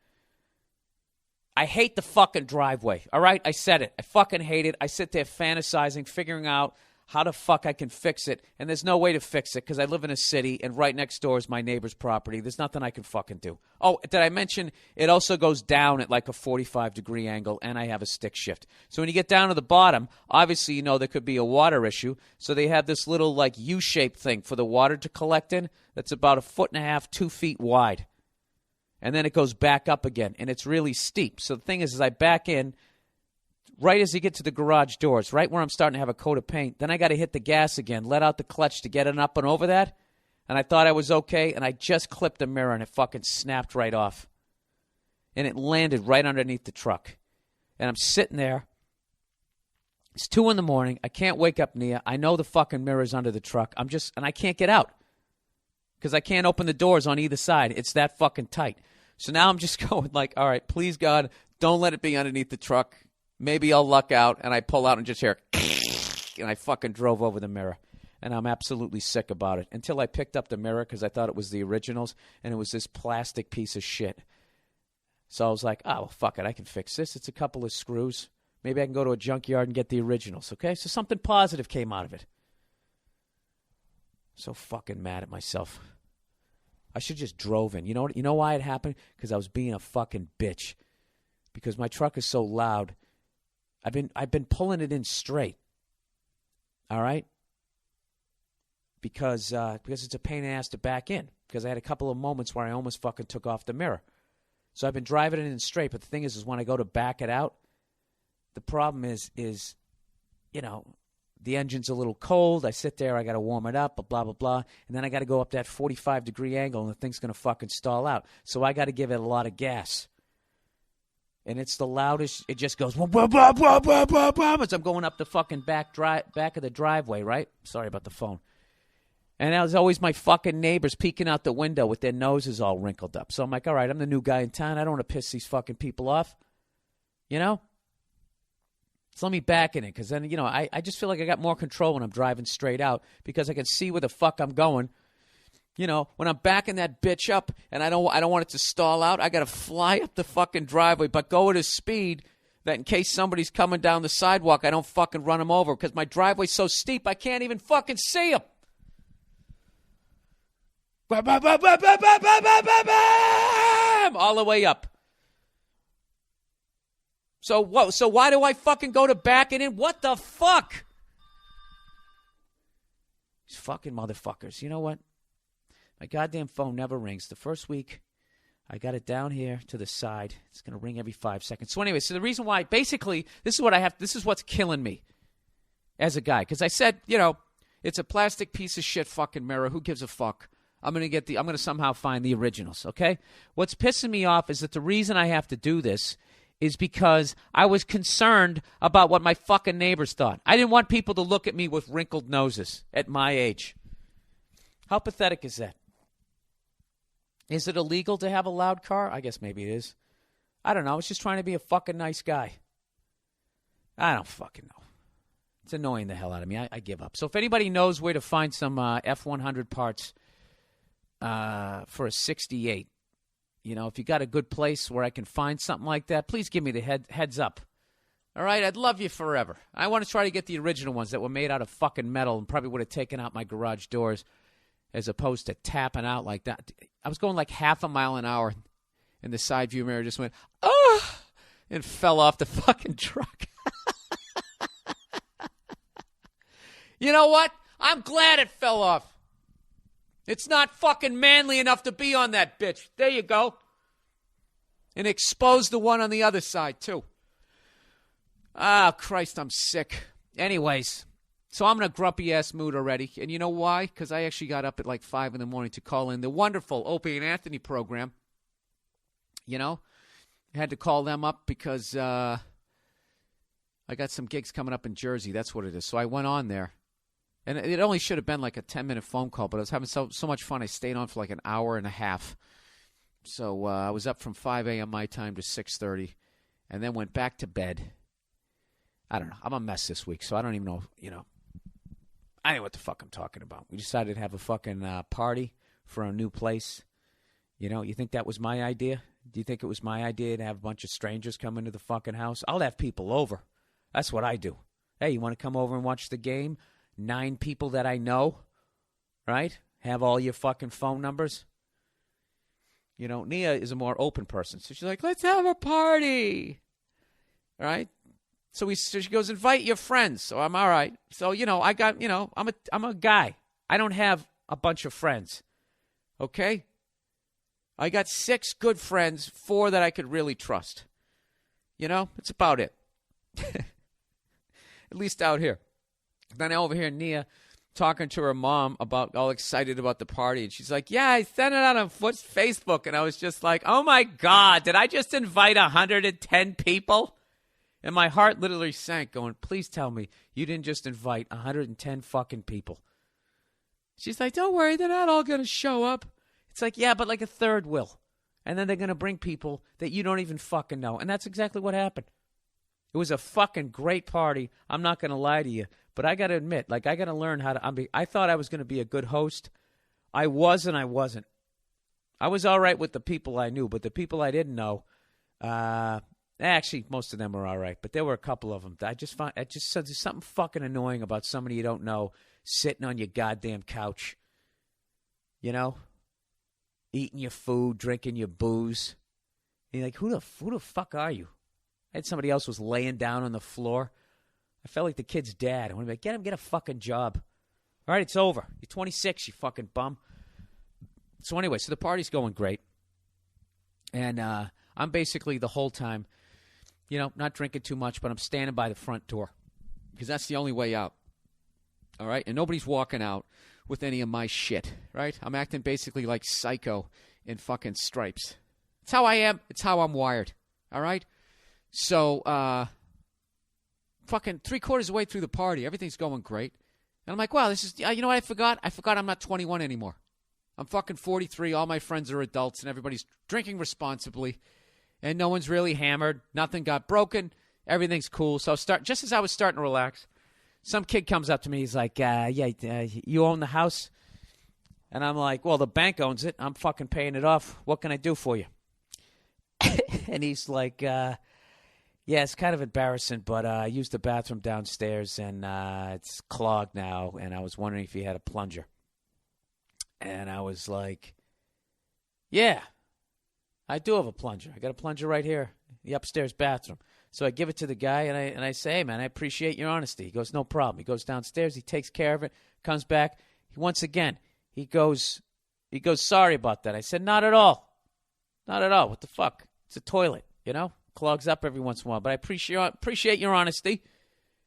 I hate the fucking driveway, all right? I said it. I fucking hate it. I sit there fantasizing, figuring out how the fuck I can fix it, and there's no way to fix it because I live in a city, and right next door is my neighbor's property. There's nothing I can fucking do. Oh, did I mention it also goes down at like a 45-degree angle, and I have a stick shift. So when you get down to the bottom, obviously you know there could be a water issue, so they have this little like U-shaped thing for the water to collect in that's about 1.5 feet, 2 feet wide. And then it goes back up again, and it's really steep. So the thing is I back in, right as you get to the garage doors, right where I'm starting to have a coat of paint, then I got to hit the gas again, let out the clutch to get it up and over that. And I thought I was okay, and I just clipped the mirror, and it fucking snapped right off. And it landed right underneath the truck. And I'm sitting there. It's 2 a.m. I can't wake up Nia. I know the fucking mirror's under the truck. And I can't get out because I can't open the doors on either side. It's that fucking tight. So now I'm just going like, all right, please, God, don't let it be underneath the truck. Maybe I'll luck out, and I pull out and just hear, and I fucking drove over the mirror. And I'm absolutely sick about it until I picked up the mirror because I thought it was the originals, and it was this plastic piece of shit. So I was like, oh, well, fuck it, I can fix this. It's a couple of screws. Maybe I can go to a junkyard and get the originals, okay? So something positive came out of it. So fucking mad at myself. I should just drove in. You know why it happened? Because I was being a fucking bitch. Because my truck is so loud. I've been pulling it in straight. All right? Because it's a pain in the ass to back in. Because I had a couple of moments where I almost fucking took off the mirror. So I've been driving it in straight. But the thing is when I go to back it out, the problem is you know, the engine's a little cold. I sit there. I got to warm it up, blah, blah, blah. And then I got to go up that 45-degree angle, and the thing's going to fucking stall out. So I got to give it a lot of gas. And it's the loudest. It just goes, wah, wah, wah, wah, wah, wah, wah, as I'm going up the fucking back of the driveway, right? Sorry about the phone. And there's always my fucking neighbors peeking out the window with their noses all wrinkled up. So I'm like, all right, I'm the new guy in town. I don't want to piss these fucking people off. You know? So let me back in it, because then, you know, I just feel like I got more control when I'm driving straight out because I can see where the fuck I'm going. You know, when I'm backing that bitch up and I don't want it to stall out, I got to fly up the fucking driveway, but go at a speed that in case somebody's coming down the sidewalk, I don't fucking run them over because my driveway's so steep I can't even fucking see them. All the way up. So what? So why do I fucking go to backing in? What the fuck? These fucking motherfuckers. You know what? My goddamn phone never rings. The first week I got it down here to the side. It's going to ring every 5 seconds. So anyway, so the reason why, basically, this is what's killing me as a guy. Because I said, it's a plastic piece of shit fucking mirror. Who gives a fuck? I'm going to somehow find the originals, okay? What's pissing me off is that the reason I have to do this is because I was concerned about what my fucking neighbors thought. I didn't want people to look at me with wrinkled noses at my age. How pathetic is that? Is it illegal to have a loud car? I guess maybe it is. I don't know. I was just trying to be a fucking nice guy. I don't fucking know. It's annoying the hell out of me. I give up. So if anybody knows where to find some F-100 parts for a 68, if you got a good place where I can find something like that, please give me the heads up. All right? I'd love you forever. I want to try to get the original ones that were made out of fucking metal and probably would have taken out my garage doors as opposed to tapping out like that. I was going like half a mile an hour, and the side view mirror just went, oh, and fell off the fucking truck. You know what? I'm glad it fell off. It's not fucking manly enough to be on that bitch. There you go. And expose the one on the other side, too. Ah, Christ, I'm sick. Anyways, so I'm in a grumpy-ass mood already. And you know why? Because I actually got up at like 5 in the morning to call in the wonderful Opie and Anthony program. I had to call them up because I got some gigs coming up in Jersey. That's what it is. So I went on there. And it only should have been like a 10-minute phone call, but I was having so much fun. I stayed on for like an hour and a half. So I was up from 5 a.m. my time to 6:30, and then went back to bed. I don't know. I'm a mess this week, so I don't even know, I don't know what the fuck I'm talking about. We decided to have a fucking party for a new place. You think that was my idea? Do you think it was my idea to have a bunch of strangers come into the fucking house? I'll have people over. That's what I do. Hey, you want to come over and watch the game? 9 people that I know, right? Have all your fucking phone numbers. Nia is a more open person. So she's like, let's have a party. Right? So she goes, invite your friends. So I'm all right. So, I got, I'm a guy. I don't have a bunch of friends. Okay? I got 6 good friends, 4 that I could really trust. It's about it. At least out here. Then over here, Nia talking to her mom about all excited about the party. And she's like, yeah, I sent it out on Facebook. And I was just like, oh, my God, did I just invite 110 people? And my heart literally sank going, please tell me you didn't just invite 110 fucking people. She's like, don't worry, they're not all going to show up. It's like, yeah, but like a third will. And then they're going to bring people that you don't even fucking know. And that's exactly what happened. It was a fucking great party. I'm not going to lie to you. But I got to admit, I got to learn how to... I thought I was going to be a good host. I was and I wasn't. I was all right with the people I knew, but the people I didn't know... actually, most of them were all right. But there were a couple of them. I just said there's something fucking annoying about somebody you don't know sitting on your goddamn couch. Eating your food, drinking your booze. And you're like, who the fuck are you? I had somebody else was laying down on the floor. I felt like the kid's dad. I want to be like, get a fucking job. All right, it's over. You're 26, you fucking bum. So anyway, so the party's going great. And I'm basically the whole time, not drinking too much, but I'm standing by the front door because that's the only way out. All right? And nobody's walking out with any of my shit, right? I'm acting basically like Psycho in fucking Stripes. It's how I am. It's how I'm wired. All right? So, fucking 3/4 of the way through the party, everything's going great. And I'm like, wow, this is, you know what I forgot? I forgot I'm not 21 anymore. I'm fucking 43. All my friends are adults, and everybody's drinking responsibly. And no one's really hammered. Nothing got broken. Everything's cool. So just as I was starting to relax, some kid comes up to me. He's like, you own the house? And I'm like, well, the bank owns it. I'm fucking paying it off. What can I do for you? And he's like, yeah, it's kind of embarrassing, but I used the bathroom downstairs, and it's clogged now, and I was wondering if you had a plunger. And I was like, yeah, I do have a plunger. I got a plunger right here, the upstairs bathroom. So I give it to the guy, and I say, hey, man, I appreciate your honesty. He goes, no problem. He goes downstairs. He takes care of it, comes back. Once again, he goes, sorry about that. I said, not at all. Not at all. What the fuck? It's a toilet, you know? Clogs up every once in a while. But I appreciate your honesty,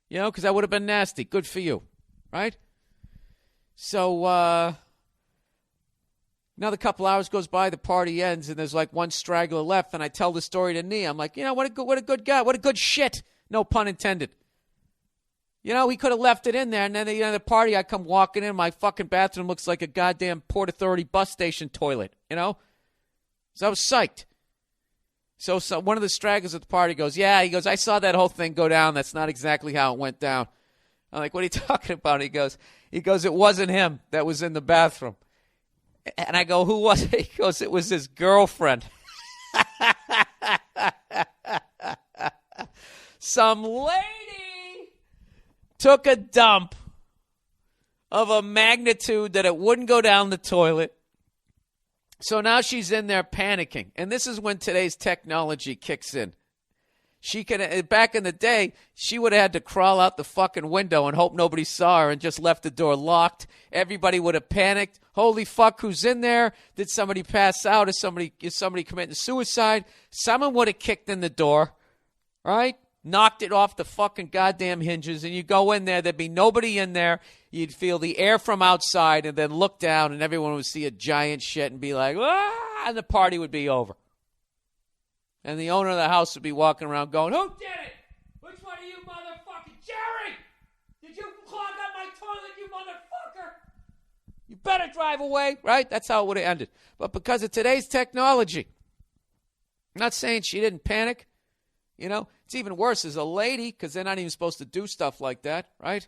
you know, because that would have been nasty. Good for you, right? So, another couple hours goes by, the party ends, and there's like one straggler left, and I tell the story to Nee. I'm like, you know, what a good guy. What a good shit. No pun intended. You know, he could have left it in there, and then the party, I come walking in, my fucking bathroom looks like a goddamn Port Authority bus station toilet, you know? So I was psyched. So one of the stragglers at the party goes, yeah, he goes, I saw that whole thing go down. That's not exactly how it went down. I'm like, what are you talking about? He goes, it wasn't him that was in the bathroom. And I go, who was it? He goes, it was his girlfriend. Some lady took a dump of a magnitude that it wouldn't go down the toilet. So now she's in there panicking. And this is when today's technology kicks in. Back in the day, she would have had to crawl out the fucking window and hope nobody saw her and just left the door locked. Everybody would have panicked. Holy fuck, who's in there? Did somebody pass out? Is somebody committing suicide? Someone would have kicked in the door, right? Knocked it off the fucking goddamn hinges, and you go in there, there'd be nobody in there. You'd feel the air from outside and then look down, and everyone would see a giant shit and be like, ah, and the party would be over. And the owner of the house would be walking around going, who did it? Which one of you motherfucking Jerry? Did you clog up my toilet, you motherfucker? You better drive away, right? That's how it would have ended. But because of today's technology, I'm not saying she didn't panic. You know, it's even worse as a lady because they're not even supposed to do stuff like that, right?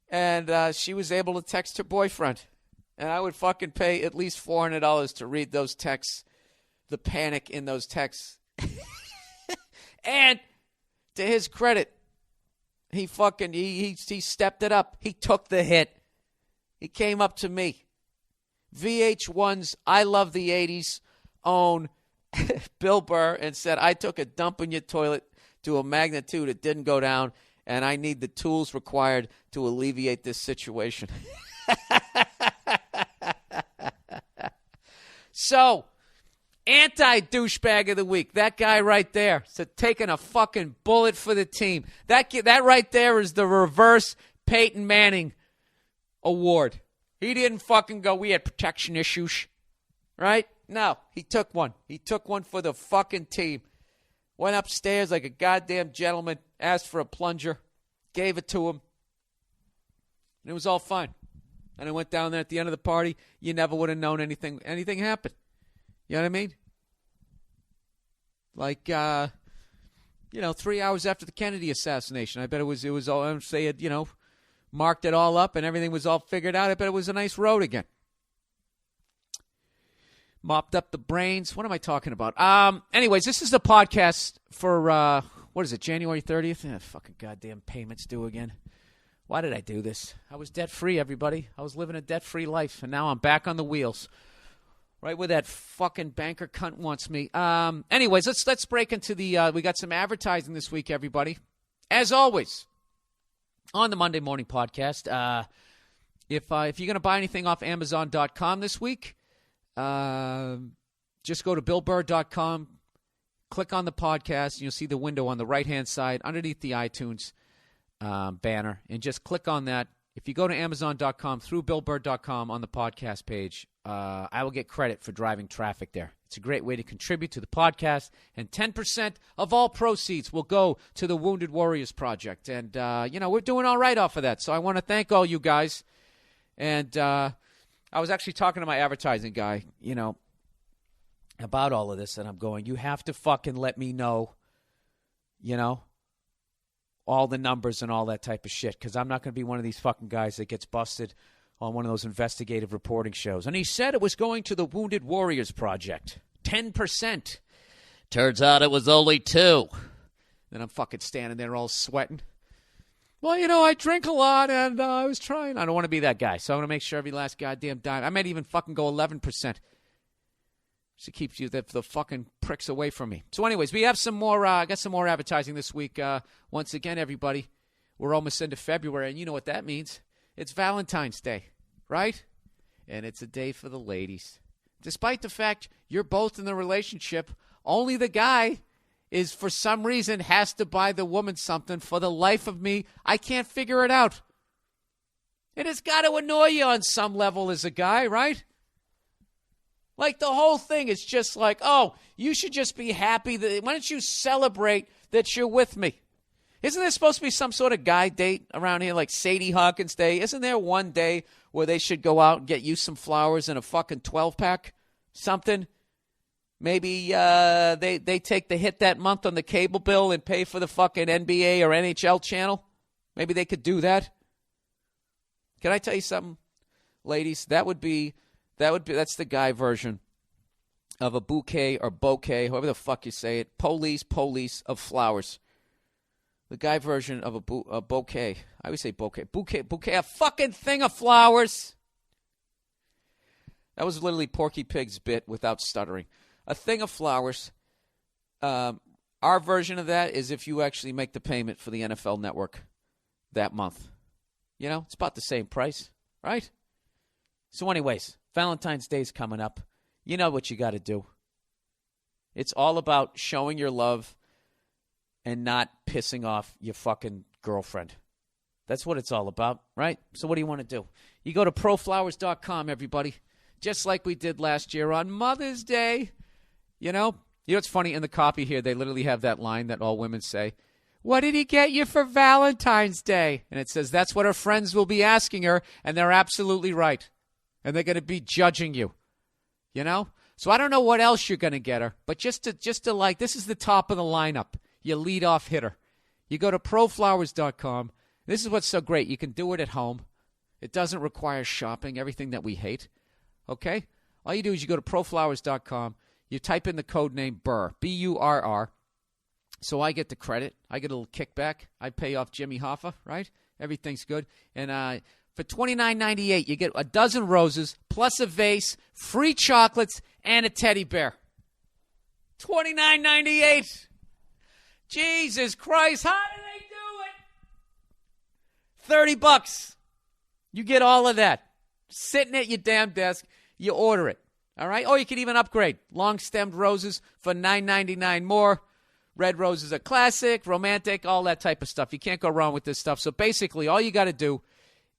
And she was able to text her boyfriend. And I would fucking pay at least $400 to read those texts, the panic in those texts. And to his credit, he stepped it up. He took the hit. He came up to me. VH1's I Love the 80s own Bill Burr and said, I took a dump in your toilet to a magnitude it didn't go down, and I need the tools required to alleviate this situation. So, anti-douchebag of the week, that guy right there, so taking a fucking bullet for the team. That right there is the reverse Peyton Manning award. He didn't fucking go, we had protection issues, right? No, he took one. He took one for the fucking team. Went upstairs like a goddamn gentleman, asked for a plunger, gave it to him, and it was all fine. And I went down there at the end of the party. You never would have known anything happened. You know what I mean? Like, 3 hours after the Kennedy assassination, I bet it was all, they had, marked it all up and everything was all figured out. I bet it was a nice road again. Mopped up the brains. What am I talking about? Anyways, this is the podcast for, January 30th? Fucking goddamn payments due again. Why did I do this? I was debt-free, everybody. I was living a debt-free life, and now I'm back on the wheels. Right where that fucking banker cunt wants me. Anyways, let's break into the, we got some advertising this week, everybody. As always, on the Monday Morning Podcast, if you're going to buy anything off Amazon.com this week, just go to BillBurr.com, click on the podcast, and you'll see the window on the right-hand side underneath the iTunes banner, and just click on that. If you go to Amazon.com through BillBurr.com on the podcast page, I will get credit for driving traffic there. It's a great way to contribute to the podcast, and 10% of all proceeds will go to the Wounded Warriors Project. And, we're doing all right off of that, so I want to thank all you guys. And I was actually talking to my advertising guy, about all of this, and I'm going, you have to fucking let me know, all the numbers and all that type of shit, because I'm not going to be one of these fucking guys that gets busted on one of those investigative reporting shows. And he said it was going to the Wounded Warriors Project. 10%. Turns out it was only 2%. Then I'm fucking standing there all sweating. Well, I drink a lot, and I was trying. I don't want to be that guy, so I'm going to make sure every last goddamn dime. I might even fucking go 11%. So it keeps the fucking pricks away from me. So anyways, we have some more, got some more advertising this week. Once again, everybody, we're almost into February, and you know what that means. It's Valentine's Day, right? And it's a day for the ladies. Despite the fact you're both in the relationship, only the guy is, for some reason, has to buy the woman something. For the life of me, I can't figure it out. It has got to annoy you on some level as a guy, right? Like, the whole thing is just like, oh, you should just be happy. Why don't you celebrate that you're with me? Isn't there supposed to be some sort of guy date around here, like Sadie Hawkins Day? Isn't there one day where they should go out and get you some flowers and a fucking 12-pack? Something? Maybe they take the hit that month on the cable bill and pay for the fucking NBA or NHL channel? Maybe they could do that? Can I tell you something, ladies? That's the guy version of a bouquet or bouquet, however the fuck you say it, police of flowers. The guy version of a bouquet. I always say bouquet, a fucking thing of flowers. That was literally Porky Pig's bit without stuttering. A thing of flowers. Our version of that is if you actually make the payment for the NFL Network that month. You know, it's about the same price, right? So anyways, Valentine's Day's coming up. You know what you got to do. It's all about showing your love and not pissing off your fucking girlfriend. That's what it's all about, right? So what do you want to do? You go to proflowers.com, everybody, just like we did last year on Mother's Day. You know what's funny? In the copy here, they literally have that line that all women say. What did he get you for Valentine's Day? And it says that's what her friends will be asking her, and they're absolutely right. And they're going to be judging you, you know? So I don't know what else you're going to get her, but just to like, this is the top of the lineup. You lead off hitter. You go to proflowers.com. This is what's so great. You can do it at home. It doesn't require shopping, everything that we hate, okay? All you do is you go to proflowers.com. You type in the code name Burr, B-U-R-R. So I get the credit. I get a little kickback. I pay off Jimmy Hoffa, right? Everything's good. And for $29.98, you get a dozen roses, plus a vase, free chocolates, and a teddy bear. $29.98. Jesus Christ, how do they do it? $30. You get all of that. Sitting at your damn desk, you order it. All right? Or you can even upgrade. Long-stemmed roses for $9.99 more. Red roses are classic, romantic, all that type of stuff. You can't go wrong with this stuff. So basically, all you got to do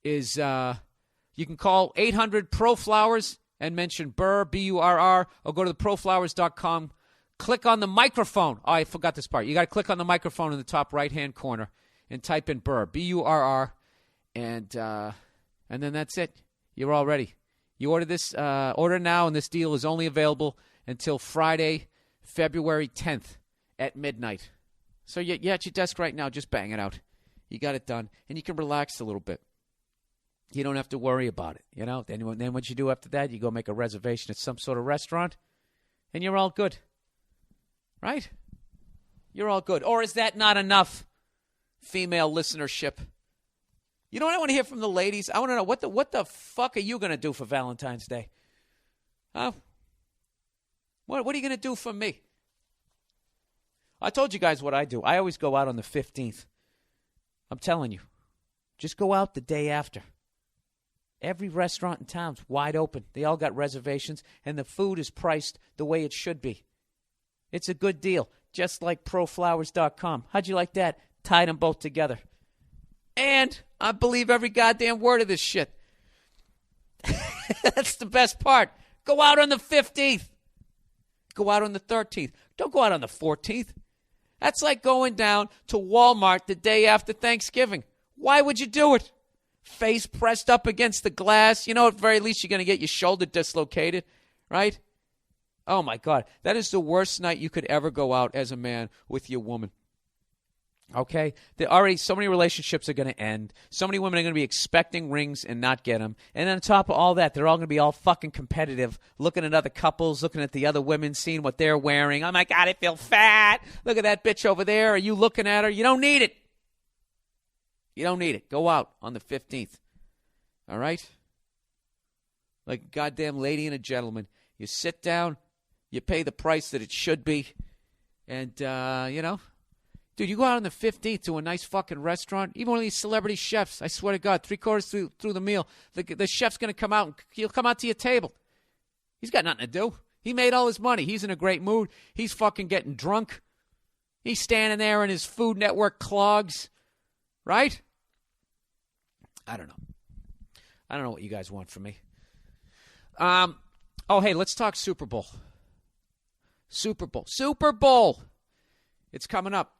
is you can call 800-PRO-FLOWERS and mention Burr, B-U-R-R, or go to the proflowers.com. Click on the microphone. Oh, I forgot this part. You got to click on the microphone in the top right-hand corner and type in Burr, B-U-R-R, and then that's it. You're all ready. You order this, order now, and this deal is only available until Friday, February 10th. At midnight. So you're at your desk right now, just bang it out. You got it done, and you can relax a little bit. You don't have to worry about it, you know. Then what you do after that, you go make a reservation at some sort of restaurant, and you're all good. Right? You're all good. Or is that not enough female listenership? You know what I want to hear from the ladies? I want to know, what the fuck are you going to do for Valentine's Day? Huh? What are you going to do for me? I told you guys what I do. I always go out on the 15th. I'm telling you. Just go out the day after. Every restaurant in town's wide open. They all got reservations, and the food is priced the way it should be. It's a good deal, just like proflowers.com. How'd you like that? Tied them both together. And I believe every goddamn word of this shit. That's the best part. Go out on the 15th. Go out on the 13th. Don't go out on the 14th. That's like going down to Walmart the day after Thanksgiving. Why would you do it? Face pressed up against the glass. You know, at very least, you're going to get your shoulder dislocated, right? Oh, my God. That is the worst night you could ever go out as a man with your woman. Okay? Already so many relationships are going to end. So many women are going to be expecting rings and not get them. And on top of all that, they're all going to be all fucking competitive, looking at other couples, looking at the other women, seeing what they're wearing. Oh, my God, I feel fat. Look at that bitch over there. Are you looking at her? You don't need it. You don't need it. Go out on the 15th. All right? Like a goddamn lady and a gentleman. You sit down. You pay the price that it should be. And, you know. Dude, you go out on the 15th to a nice fucking restaurant, even one of these celebrity chefs, I swear to God, 3/4 through the meal, the chef's going to come out, and he'll come out to your table. He's got nothing to do. He made all his money. He's in a great mood. He's fucking getting drunk. He's standing there in his Food Network clogs, right? I don't know. I don't know what you guys want from me. Oh, hey, let's talk Super Bowl. Super Bowl. It's coming up.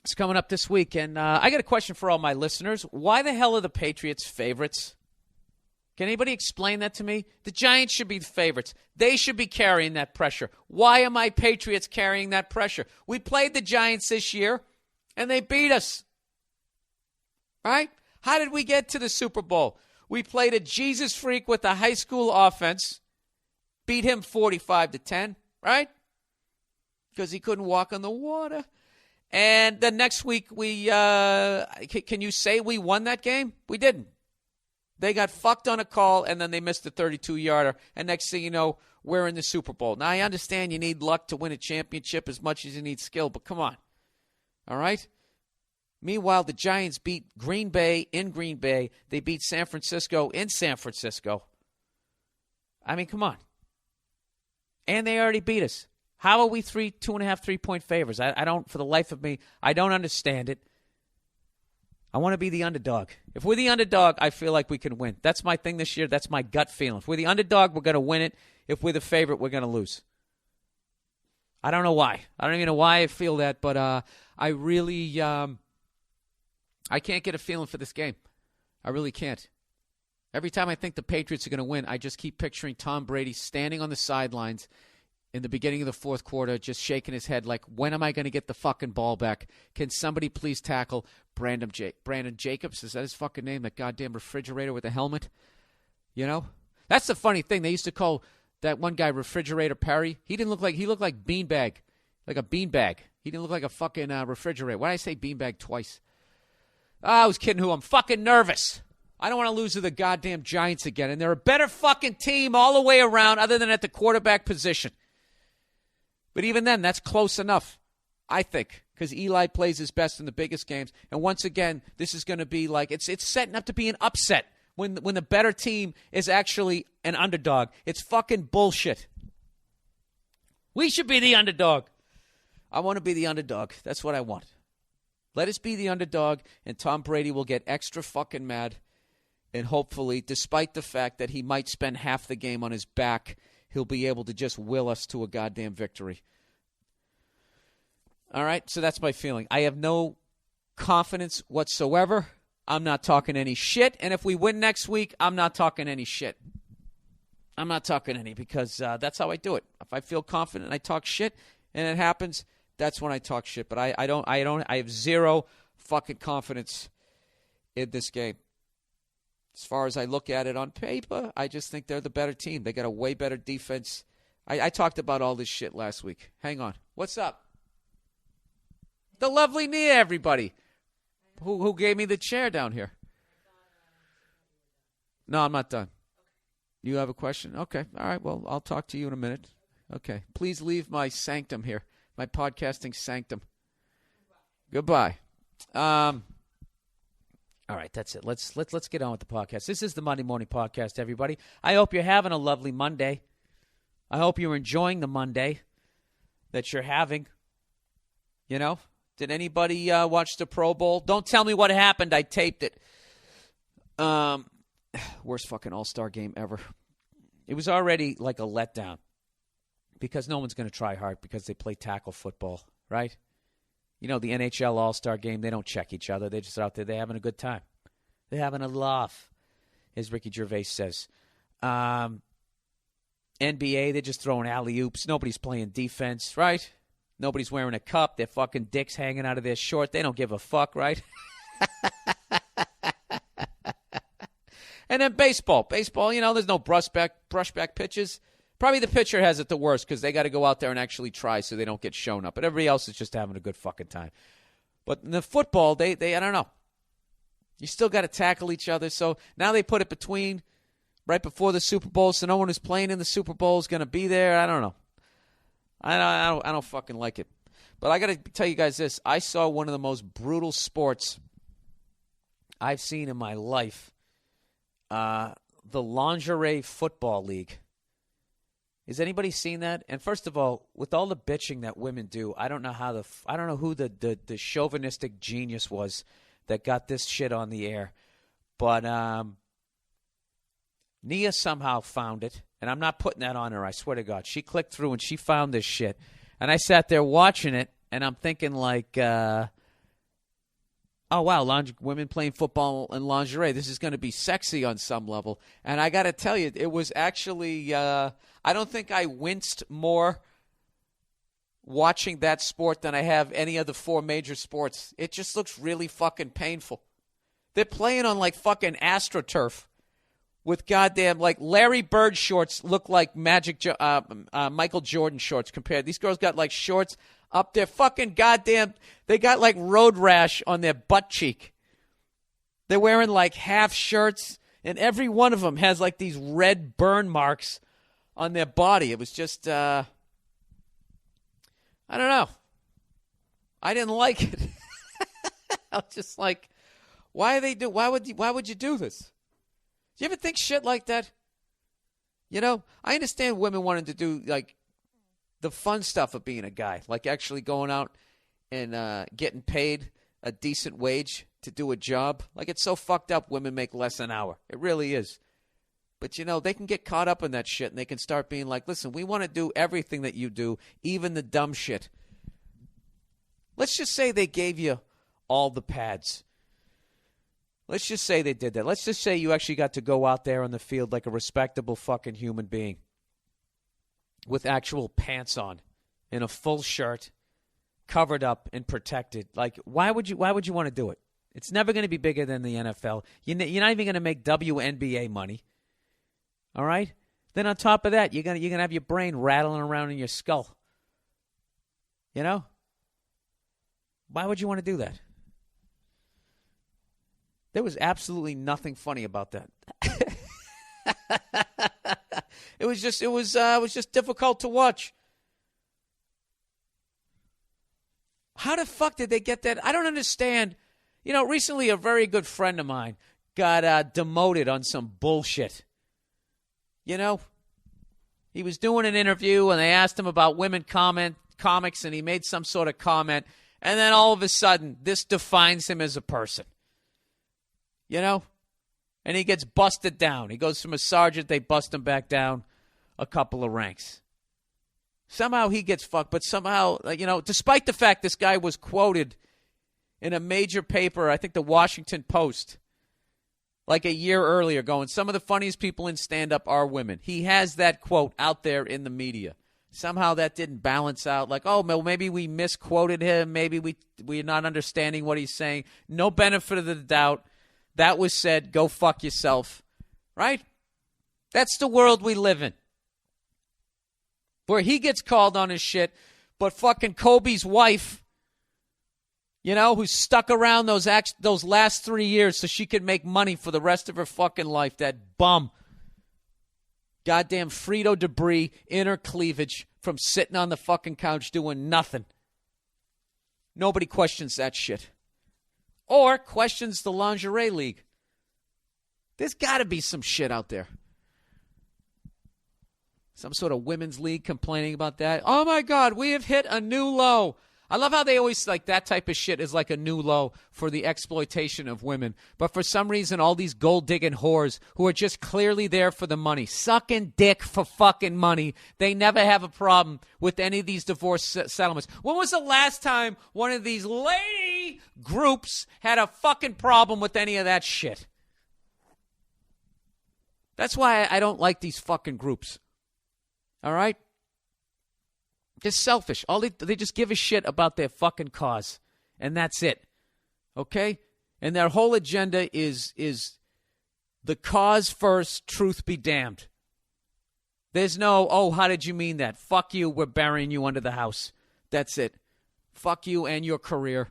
It's coming up this week, and I got a question for all my listeners. Why the hell are the Patriots favorites? Can anybody explain that to me? The Giants should be the favorites. They should be carrying that pressure. Why are my Patriots carrying that pressure? We played the Giants this year, and they beat us. Right? How did we get to the Super Bowl? We played a Jesus freak with a high school offense, beat him 45-10, right? Because he couldn't walk on the water. And the next week, can you say we won that game? We didn't. They got fucked on a call, and then they missed the 32-yarder. And next thing you know, we're in the Super Bowl. Now, I understand you need luck to win a championship as much as you need skill, but come on. All right? Meanwhile, the Giants beat Green Bay in Green Bay. They beat San Francisco in San Francisco. I mean, come on. And they already beat us. How are we 2.5 3-point favors? I don't, for the life of me, I don't understand it. I want to be the underdog. If we're the underdog, I feel like we can win. That's my thing this year. That's my gut feeling. If we're the underdog, we're going to win it. If we're the favorite, we're going to lose. I don't know why. I don't even know why I feel that, but I really, I can't get a feeling for this game. I really can't. Every time I think the Patriots are going to win, I just keep picturing Tom Brady standing on the sidelines in the beginning of the fourth quarter, just shaking his head like, when am I going to get the fucking ball back? Can somebody please tackle Brandon Jacobs? Is that his fucking name? That goddamn refrigerator with the helmet? You know? That's the funny thing. They used to call that one guy Refrigerator Perry. He looked like beanbag, like a beanbag. He didn't look like a fucking refrigerator. Why did I say beanbag twice? I was kidding who. I'm fucking nervous. I don't want to lose to the goddamn Giants again. And they're a better fucking team all the way around other than at the quarterback position. But even then, that's close enough, I think, because Eli plays his best in the biggest games. And once again, this is going to be like, it's setting up to be an upset when the better team is actually an underdog. It's fucking bullshit. We should be the underdog. I want to be the underdog. That's what I want. Let us be the underdog, and Tom Brady will get extra fucking mad. And hopefully, despite the fact that he might spend half the game on his back, he'll be able to just will us to a goddamn victory. All right, so that's my feeling. I have no confidence whatsoever. I'm not talking any shit. And if we win next week, I'm not talking any shit. I'm not talking any because that's how I do it. If I feel confident and I talk shit and it happens, that's when I talk shit. But I have zero fucking confidence in this game. As far as I look at it on paper, I just think they're the better team. They got a way better defense. I talked about all this shit last week. Hang on. What's up? The lovely Nia, everybody. Who gave me the chair down here? No, I'm not done. You have a question? Okay. All right. Well, I'll talk to you in a minute. Okay. Please leave my sanctum here, my podcasting sanctum. Goodbye. All right, that's it. Let's get on with the podcast. This is the Monday Morning Podcast, everybody. I hope you're having a lovely Monday. I hope you're enjoying the Monday that you're having. You know, did anybody watch the Pro Bowl? Don't tell me what happened. I taped it. Worst fucking All-Star game ever. It was already like a letdown because no one's going to try hard because they play tackle football, right? You know, the NHL All-Star Game, they don't check each other. They're just out there. They're having a good time. They're having a laugh, as Ricky Gervais says. NBA, they're just throwing alley-oops. Nobody's playing defense, right? Nobody's wearing a cup. Their fucking dicks hanging out of their short. They don't give a fuck, right? And then baseball. Baseball, you know, there's no brushback pitches. Probably the pitcher has it the worst because they got to go out there and actually try so they don't get shown up. But everybody else is just having a good fucking time. But in the football, they I don't know. You still got to tackle each other. So now they put it right before the Super Bowl, so no one who's playing in the Super Bowl is going to be there. I don't know. I don't fucking like it. But I got to tell you guys this. I saw one of the most brutal sports I've seen in my life. The Lingerie Football League. Has anybody seen that? And first of all, with all the bitching that women do, I don't know who the chauvinistic genius was that got this shit on the air. But Nia somehow found it, and I'm not putting that on her, I swear to God. She clicked through and she found this shit. And I sat there watching it, and I'm thinking like, oh, wow, women playing football in lingerie. This is going to be sexy on some level. And I got to tell you, it was actually, I don't think I winced more watching that sport than I have any of the 4 major sports. It just looks really fucking painful. They're playing on like fucking AstroTurf with goddamn, like Larry Bird shorts look like Michael Jordan shorts compared. These girls got like shorts up their fucking goddamn, they got like road rash on their butt cheek. They're wearing like half shirts, and every one of them has like these red burn marks on their body. It was just, I don't know. I didn't like it. I was just like, why would you do this? Do you ever think shit like that? You know, I understand women wanting to do like the fun stuff of being a guy, like actually going out and getting paid a decent wage to do a job. Like, it's so fucked up women make less an hour. It really is. But, you know, they can get caught up in that shit, and they can start being like, listen, we want to do everything that you do, even the dumb shit. Let's just say they gave you all the pads. Let's just say they did that. Let's just say you actually got to go out there on the field like a respectable fucking human being with actual pants on, in a full shirt, covered up and protected. Like, why would you want to do it? It's never going to be bigger than the NFL. You're not even going to make WNBA money. All right? Then on top of that, you're gonna have your brain rattling around in your skull. You know? Why would you want to do that? There was absolutely nothing funny about that. It was just difficult to watch. How the fuck did they get that? I don't understand. You know, recently a very good friend of mine got demoted on some bullshit. You know, he was doing an interview and they asked him about women comics, and he made some sort of comment, and then all of a sudden this defines him as a person. You know? And he gets busted down. He goes from a sergeant, they bust him back down a couple of ranks. Somehow he gets fucked, but somehow, you know, despite the fact this guy was quoted in a major paper, I think the Washington Post, like a year earlier, going, some of the funniest people in stand-up are women. He has that quote out there in the media. Somehow that didn't balance out. Like, oh, well, maybe we misquoted him. Maybe we're not understanding what he's saying. No benefit of the doubt. That was said, go fuck yourself, right? That's the world we live in. Where he gets called on his shit, but fucking Kobe's wife, you know, who's stuck around those last 3 years so she could make money for the rest of her fucking life, that bum. Goddamn Frito debris in her cleavage from sitting on the fucking couch doing nothing. Nobody questions that shit. Or questions the lingerie league. There's got to be some shit out there. Some sort of women's league complaining about that. Oh, my God, we have hit a new low. I love how they always, like, that type of shit is like a new low for the exploitation of women. But for some reason, all these gold-digging whores who are just clearly there for the money, sucking dick for fucking money, they never have a problem with any of these divorce settlements. When was the last time one of these lady groups had a fucking problem with any of that shit? That's why I don't like these fucking groups. All right? They're selfish. They just give a shit about their fucking cause, and that's it. Okay? And their whole agenda is the cause first, truth be damned. There's no, oh, how did you mean that? Fuck you, we're burying you under the house. That's it. Fuck you and your career.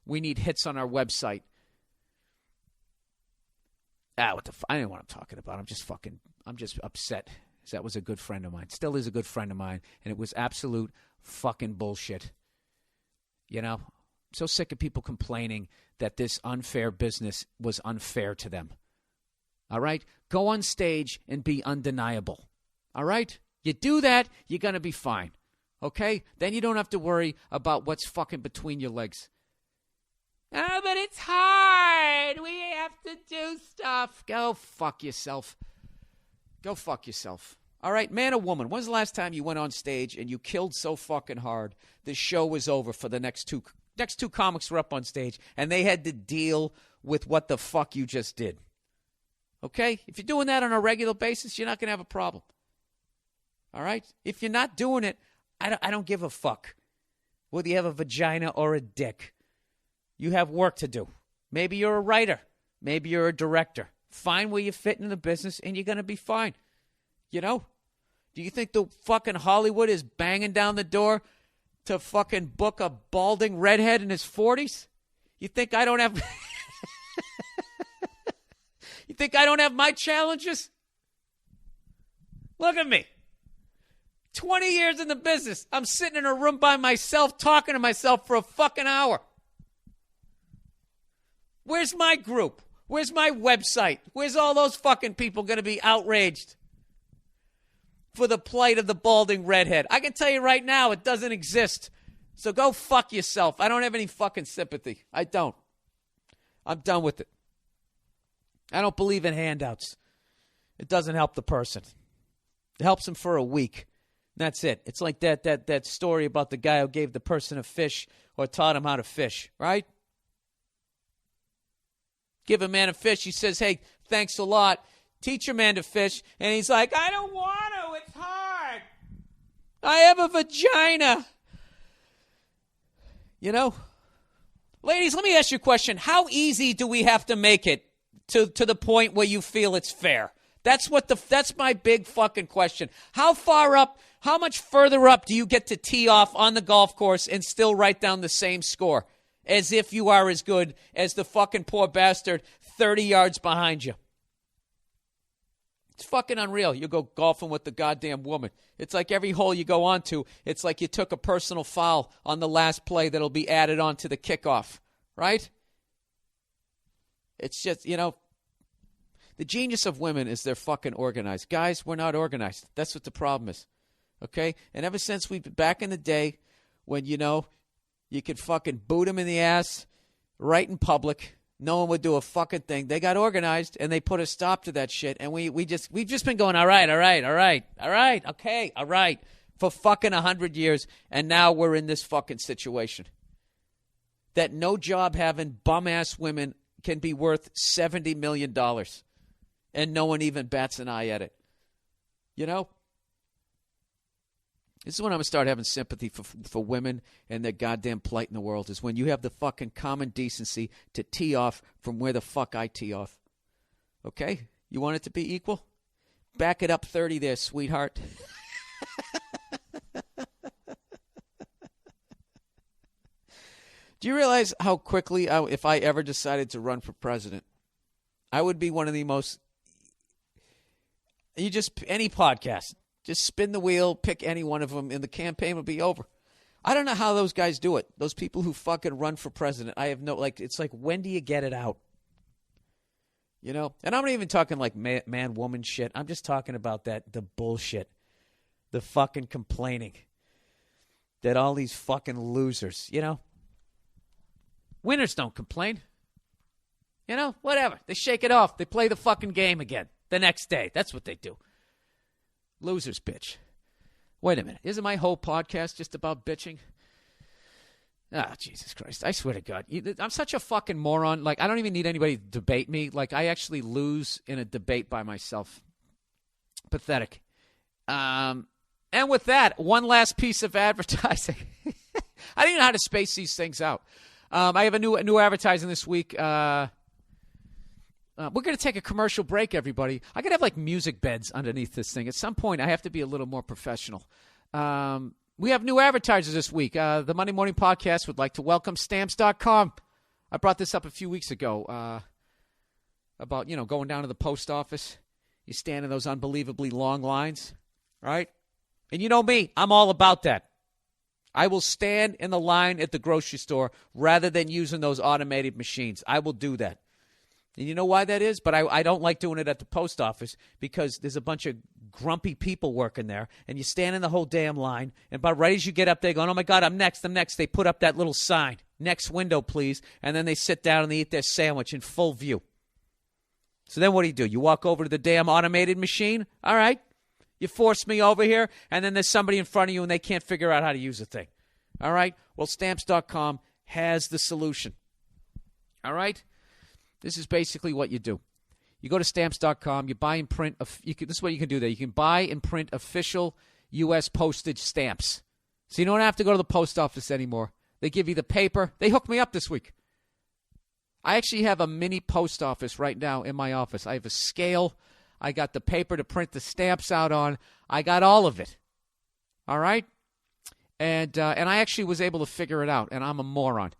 We need hits on our website. I don't know what I'm talking about. I'm just upset. That was a good friend of mine. Still is a good friend of mine. And it was absolute fucking bullshit. You know? I'm so sick of people complaining that this unfair business was unfair to them. All right? Go on stage and be undeniable. All right? You do that, you're going to be fine. Okay? Then you don't have to worry about what's fucking between your legs. Oh, but it's hard. We have to do stuff. Go fuck yourself. Go fuck yourself. All right, man or woman, when's the last time you went on stage and you killed so fucking hard the show was over for the next two comics were up on stage and they had to deal with what the fuck you just did? Okay? If you're doing that on a regular basis, you're not going to have a problem. All right? If you're not doing it, I don't give a fuck whether you have a vagina or a dick. You have work to do. Maybe you're a writer. Maybe you're a director. Find where you fit in the business and you're going to be fine. You know? Do you think the fucking Hollywood is banging down the door to fucking book a balding redhead in his 40s? You think I don't have... You think I don't have my challenges? Look at me. 20 years in the business. I'm sitting in a room by myself talking to myself for a fucking hour. Where's my group? Where's my website? Where's all those fucking people going to be outraged for the plight of the balding redhead? I can tell you right now, it doesn't exist. So go fuck yourself. I don't have any fucking sympathy. I don't. I'm done with it. I don't believe in handouts. It doesn't help the person. It helps him for a week. That's it. It's like that story about the guy who gave the person a fish or taught him how to fish, right? Give a man a fish. He says, hey, thanks a lot. Teach a man to fish. And he's like, I don't want to. It's hard. I have a vagina. You know? Ladies, let me ask you a question. How easy do we have to make it to the point where you feel it's fair? That's my big fucking question. How far up, how much further up do you get to tee off on the golf course and still write down the same score as if you are as good as the fucking poor bastard 30 yards behind you? It's fucking unreal. You go golfing with the goddamn woman. It's like every hole you go onto, it's like you took a personal foul on the last play that'll be added on to the kickoff, right? It's just, you know, the genius of women is they're fucking organized. Guys, we're not organized. That's what the problem is. Okay? And ever since we've been back in the day when, you know, you could fucking boot them in the ass right in public, no one would do a fucking thing. They got organized and they put a stop to that shit. And we've just been going, all right, for fucking 100 years. And now we're in this fucking situation that no job having bum ass women can be worth $70 million. And no one even bats an eye at it. You know? This is when I'm going to start having sympathy for women and their goddamn plight in the world, is when you have the fucking common decency to tee off from where the fuck I tee off. Okay? You want it to be equal? Back it up 30 there, sweetheart. Do you realize how quickly, if I ever decided to run for president, I would be one of the most... any podcast, just spin the wheel, pick any one of them, and the campaign will be over. I don't know how those guys do it. Those people who fucking run for president. I have no, it's like, when do you get it out? You know? And I'm not even talking like man-woman shit. I'm just talking about the bullshit. The fucking complaining. That all these fucking losers, you know? Winners don't complain. You know? Whatever. They shake it off. They play the fucking game again. The next day. That's what they do. Losers bitch. Wait a minute. Isn't my whole podcast just about bitching? Ah, Jesus Christ. I swear to God. I'm such a fucking moron. Like, I don't even need anybody to debate me. Like, I actually lose in a debate by myself. Pathetic. And with that, one last piece of advertising. I don't even know how to space these things out. I have a new advertising this week. We're going to take a commercial break, everybody. I got to have, like, music beds underneath this thing. At some point, I have to be a little more professional. We have new advertisers this week. The Monday Morning Podcast would like to welcome Stamps.com. I brought this up a few weeks ago about, you know, going down to the post office. You stand in those unbelievably long lines, right? And you know me. I'm all about that. I will stand in the line at the grocery store rather than using those automated machines. I will do that. And you know why that is? But I don't like doing it at the post office because there's a bunch of grumpy people working there, and you stand in the whole damn line, and about right as you get up there going, oh, my God, I'm next. They put up that little sign, next window, please, and then they sit down and they eat their sandwich in full view. So then what do? You walk over to the damn automated machine? All right. You force me over here, and then there's somebody in front of you, and they can't figure out how to use the thing. All right? Well, Stamps.com has the solution. All right? This is basically what you do. You go to Stamps.com, you buy and print. This is what you can do there. You can buy and print official U.S. postage stamps. So you don't have to go to the post office anymore. They give you the paper. They hooked me up this week. I actually have a mini post office right now in my office. I have a scale. I got the paper to print the stamps out on. I got all of it. All right? And I actually was able to figure it out, and I'm a moron.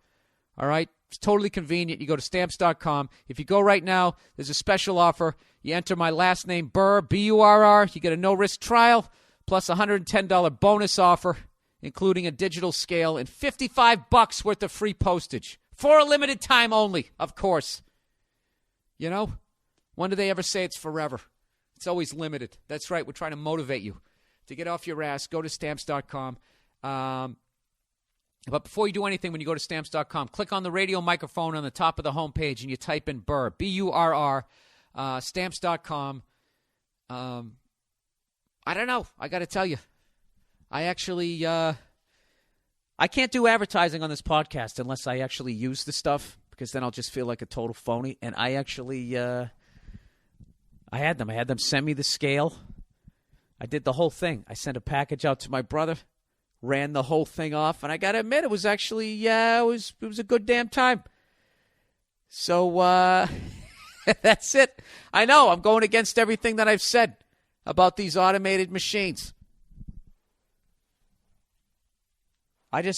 All right? It's totally convenient. You go to Stamps.com. If you go right now, there's a special offer. You enter my last name, Burr, B-U-R-R. You get a no-risk trial plus a $110 bonus offer, including a digital scale and $55 worth of free postage. For a limited time only, of course. You know? When do they ever say it's forever? It's always limited. That's right. We're trying to motivate you to get off your ass. Go to Stamps.com. But before you do anything, when you go to Stamps.com, click on the radio microphone on the top of the homepage and you type in Burr, B-U-R-R, Stamps.com. I don't know. I got to tell you. I actually, I can't do advertising on this podcast unless I actually use the stuff, because then I'll just feel like a total phony. And I actually, I had them send me the scale. I did the whole thing. I sent a package out to my brother. Ran the whole thing off, and I got to admit, it was actually, it was a good damn time. So, that's it. I know, I'm going against everything that I've said about these automated machines.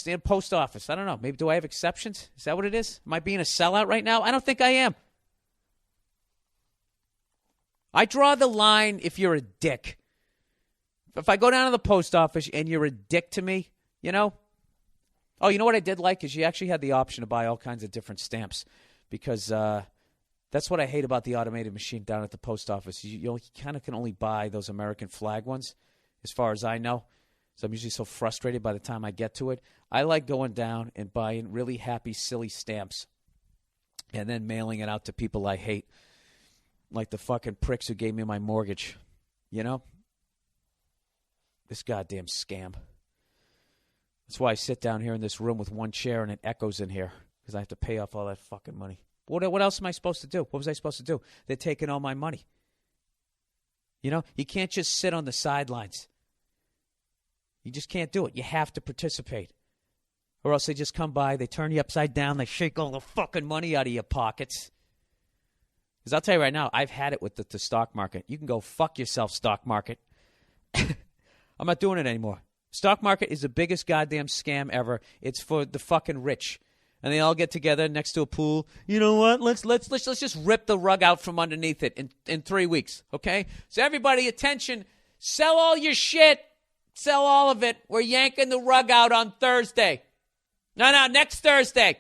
In post office, I don't know, maybe do I have exceptions? Is that what it is? Am I being a sellout right now? I don't think I am. I draw the line if you're a dick. If I go down to the post office and you're a dick to me, you know? Oh, you know what I did like is you actually had the option to buy all kinds of different stamps, because that's what I hate about the automated machine down at the post office. You kind of can only buy those American flag ones, as far as I know. So I'm usually so frustrated by the time I get to it. I like going down and buying really happy, silly stamps and then mailing it out to people I hate, like the fucking pricks who gave me my mortgage, you know? This goddamn scam. That's why I sit down here in this room with one chair and it echoes in here, because I have to pay off all that fucking money. What else am I supposed to do? What was I supposed to do? They're taking all my money. You know, you can't just sit on the sidelines. You just can't do it. You have to participate. Or else they just come by, they turn you upside down, they shake all the fucking money out of your pockets. Because I'll tell you right now, I've had it with the stock market. You can go fuck yourself, stock market. I'm not doing it anymore. Stock market is the biggest goddamn scam ever. It's for the fucking rich. And they all get together next to a pool. You know what? Let's just rip the rug out from underneath it in 3 weeks, okay? So everybody, attention. Sell all your shit. Sell all of it. We're yanking the rug out on Thursday. No, next Thursday.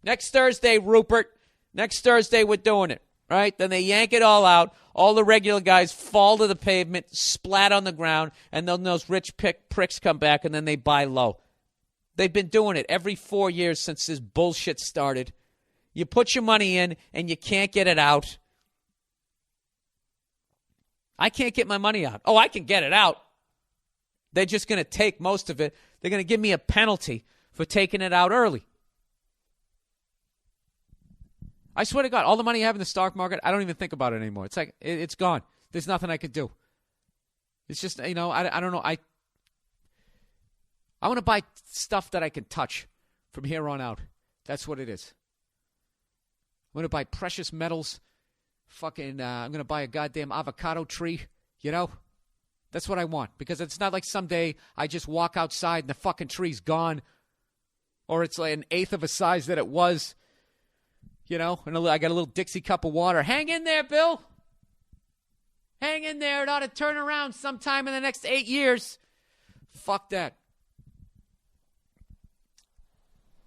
Next Thursday, Rupert. Next Thursday, we're doing it. Right? Then they yank it all out. All the regular guys fall to the pavement, splat on the ground, and then those rich pricks come back, and then they buy low. They've been doing it every 4 years since this bullshit started. You put your money in, and you can't get it out. I can't get my money out. Oh, I can get it out. They're just going to take most of it. They're going to give me a penalty for taking it out early. I swear to God, all the money I have in the stock market, I don't even think about it anymore. It's like, it's gone. There's nothing I could do. It's just, I don't know. I want to buy stuff that I can touch from here on out. That's what it is. I'm going to buy precious metals. I'm going to buy a goddamn avocado tree, you know? That's what I want, because it's not like someday I just walk outside and the fucking tree's gone, or it's like an eighth of a size that it was. You know, and I got a little Dixie cup of water. Hang in there, Bill. Hang in there. It ought to turn around sometime in the next 8 years. Fuck that.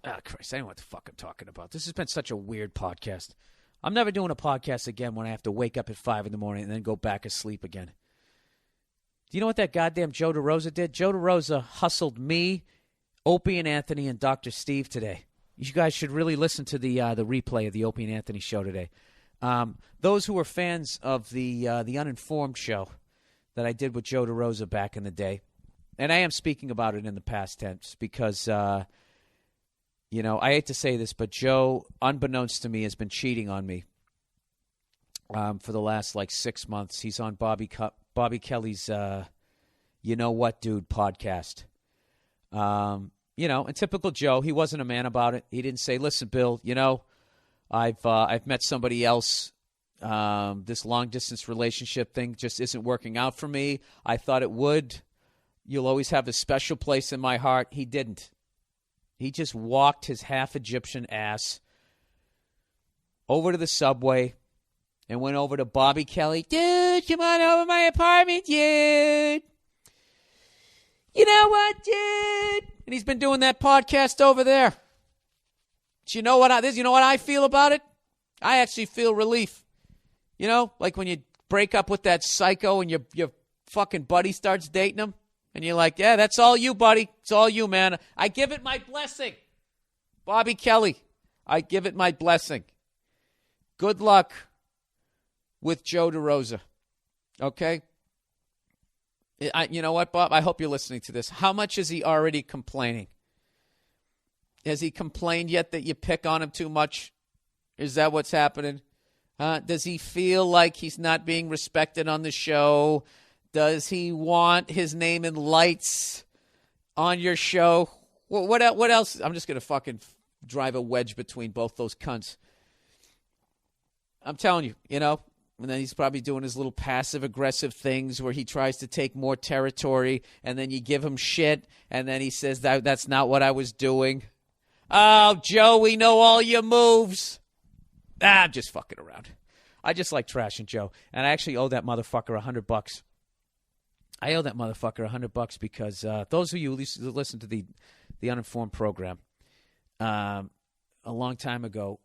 Ah, Christ, I don't know what the fuck I'm talking about. This has been such a weird podcast. I'm never doing a podcast again when I have to wake up at 5 in the morning and then go back asleep again. Do you know what that goddamn Joe DeRosa did? Joe DeRosa hustled me, Opie and Anthony, and Dr. Steve today. You guys should really listen to the replay of the Opie and Anthony show today. Those who are fans of the Uninformed show that I did with Joe DeRosa back in the day, and I am speaking about it in the past tense because, I hate to say this, but Joe, unbeknownst to me, has been cheating on me for the last, 6 months. He's on Bobby Kelly's You Know What, Dude podcast. In typical Joe, he wasn't a man about it. He didn't say, listen, Bill, I've met somebody else. This long-distance relationship thing just isn't working out for me. I thought it would. You'll always have a special place in my heart. He didn't. He just walked his half-Egyptian ass over to the subway and went over to Bobby Kelly. Dude, come on over to my apartment, dude. You know what, dude? And he's been doing that podcast over there. Do you know what I feel about it? I actually feel relief. Like when you break up with that psycho and your fucking buddy starts dating him, and you're like, yeah, that's all you, buddy. It's all you, man. I give it my blessing. Bobby Kelly, I give it my blessing. Good luck with Joe DeRosa. Okay? You know what, Bob? I hope you're listening to this. How much is he already complaining? Has he complained yet that you pick on him too much? Is that what's happening? Does he feel like he's not being respected on the show? Does he want his name in lights on your show? What else? I'm just going to fucking drive a wedge between both those cunts. I'm telling you, And then he's probably doing his little passive-aggressive things where he tries to take more territory, and then you give him shit, and then he says, that's not what I was doing. Oh, Joe, we know all your moves. I'm just fucking around. I just like trashing Joe, and I actually owe that motherfucker $100. I owe that motherfucker $100 because those of you who listen to the Uninformed program, a long time ago,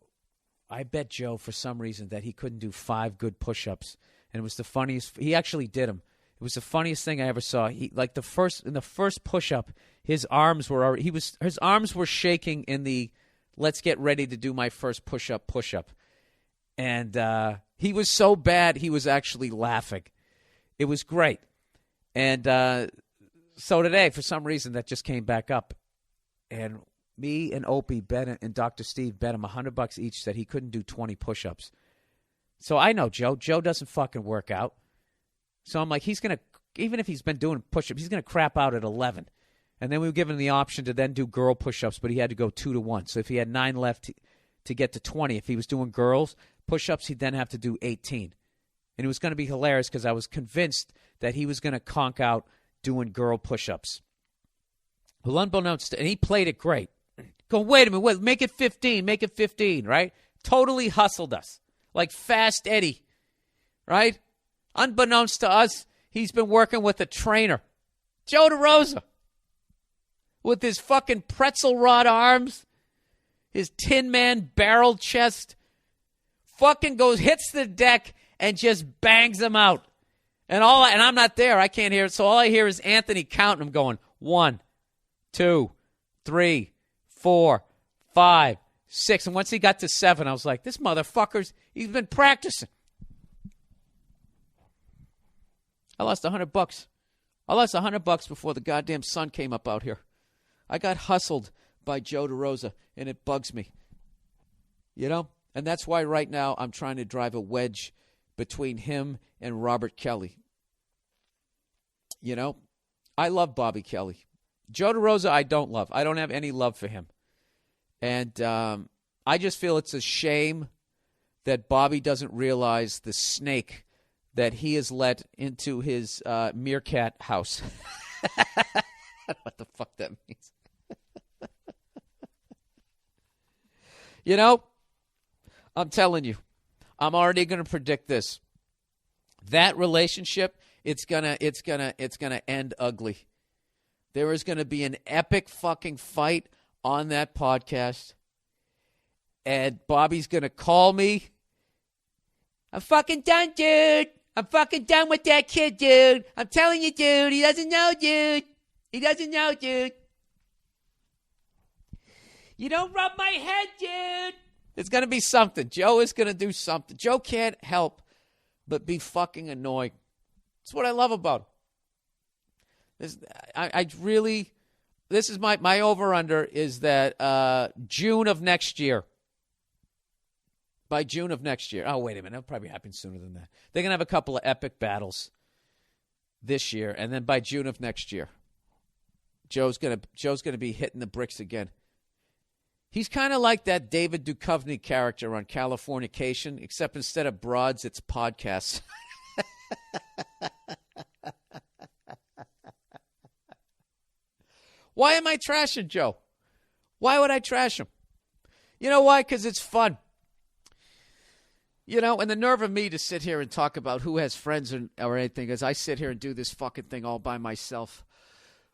I bet Joe for some reason that he couldn't do 5 good push-ups, and it was the funniest. He actually did them. It was the funniest thing I ever saw. In the first push-up, his arms were shaking in the let's get ready to do my first push-up, and he was so bad he was actually laughing. It was great. And so today, for some reason, that just came back up. And me and Opie bet and Dr. Steve bet him $100 each that he couldn't do 20 push-ups. So I know Joe. Joe doesn't fucking work out. So I'm like, even if he's been doing push-ups, he's going to crap out at 11. And then we were given the option to then do girl push-ups, but he had to go 2-1. So if he had 9 left to get to 20, if he was doing girls push-ups, he'd then have to do 18. And it was going to be hilarious because I was convinced that he was going to conk out doing girl push-ups. Well, unbeknownst to, and he played it great. Go, wait a minute, make it 15, right? Totally hustled us. Like Fast Eddie, right? Unbeknownst to us, he's been working with a trainer. Joe DeRosa. With his fucking pretzel rod arms, his Tin Man barrel chest, fucking hits the deck and just bangs them out. And I'm not there. I can't hear it. So all I hear is Anthony counting them going 1, 2, 3, 4, 5, 6. And once he got to 7, I was like, this motherfucker's, he's been practicing. I lost $100. I lost $100 before the goddamn sun came up out here. I got hustled by Joe DeRosa, and it bugs me. And that's why right now I'm trying to drive a wedge between him and Robert Kelly. I love Bobby Kelly. Joe DeRosa I don't love. I don't have any love for him. And I just feel it's a shame that Bobby doesn't realize the snake that he has let into his meerkat house. I don't know what the fuck that means. I'm telling you, I'm already going to predict this. That relationship, it's gonna end ugly. There is going to be an epic fucking fight on that podcast, and Bobby's going to call me, I'm fucking done, dude. I'm fucking done with that kid, dude. I'm telling you, dude. He doesn't know, dude. He doesn't know, dude. You don't rub my head, dude. There's going to be something. Joe is going to do something. Joe can't help but be fucking annoying. That's what I love about him. This is my over-under is that June of next year. By June of next year. Oh, wait a minute. It'll probably happen sooner than that. They're going to have a couple of epic battles this year, and then by June of next year, Joe's gonna be hitting the bricks again. He's kind of like that David Duchovny character on Californication, except instead of broads, it's podcasts. Why am I trashing Joe? Why would I trash him? You know why? Because it's fun. You know, and the nerve of me to sit here and talk about who has friends or anything as I sit here and do this fucking thing all by myself.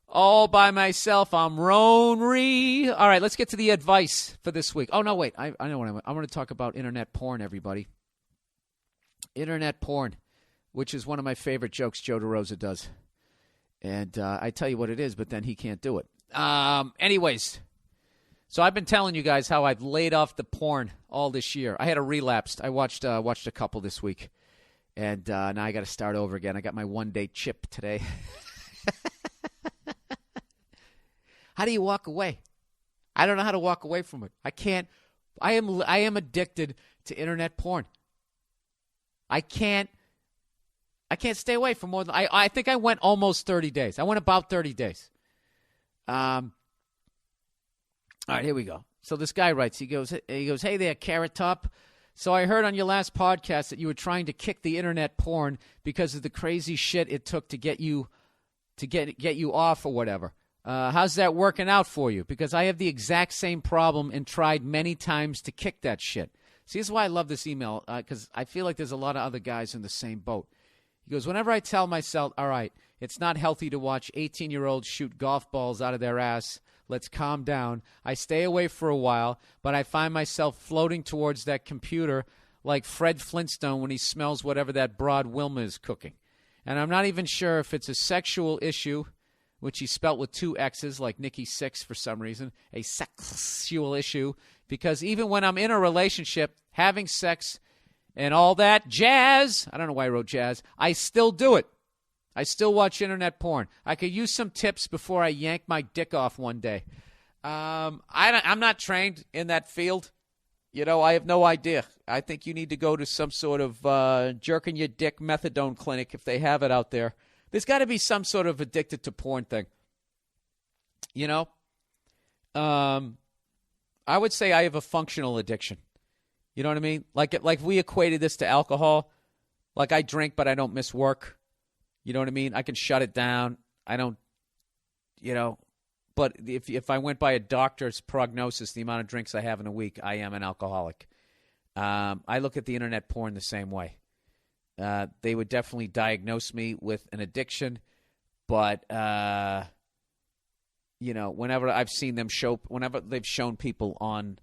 All by myself. I'm Ronry. All right, let's get to the advice for this week. Oh, no, wait. I know what I want to talk about internet porn, everybody. Internet porn, which is one of my favorite jokes Joe DeRosa does. And I tell you what it is, but then he can't do it. Anyways, so I've been telling you guys how I've laid off the porn all this year. I had a relapse. I watched a couple this week, and now I got to start over again. I got my one-day chip today. How do you walk away? I don't know how to walk away from it. I can't. I am addicted to internet porn. I can't stay away for more than I think I went almost 30 days. I went about 30 days. All right, here we go. So this guy writes, he goes, "Hey there, Carrot Top. So I heard on your last podcast that you were trying to kick the internet porn because of the crazy shit it took to get you off or whatever. How's that working out for you? Because I have the exact same problem and tried many times to kick that shit." See, this is why I love this email, because I feel like there's a lot of other guys in the same boat. He goes, "Whenever I tell myself, all right, it's not healthy to watch 18-year-olds shoot golf balls out of their ass. Let's calm down. I stay away for a while, but I find myself floating towards that computer like Fred Flintstone when he smells whatever that broad Wilma is cooking. And I'm not even sure if it's a sexual issue," which he spelt with two X's like Nikki Sixx for some reason, a sexual issue, because even when I'm in a relationship, having sex and all that jazz, I don't know why I wrote jazz, I still do it. I still watch internet porn. I could use some tips before I yank my dick off one day. I'm not trained in that field. You know, I have no idea. I think you need to go to some sort of jerking your dick methadone clinic if they have it out there. There's got to be some sort of addicted to porn thing. You know? I would say I have a functional addiction. You know what I mean? Like we equated this to alcohol. Like I drink, but I don't miss work. You know what I mean? I can shut it down. I don't, but if I went by a doctor's prognosis, the amount of drinks I have in a week, I am an alcoholic. I look at the internet porn the same way. They would definitely diagnose me with an addiction, but, whenever I've seen them whenever they've shown people on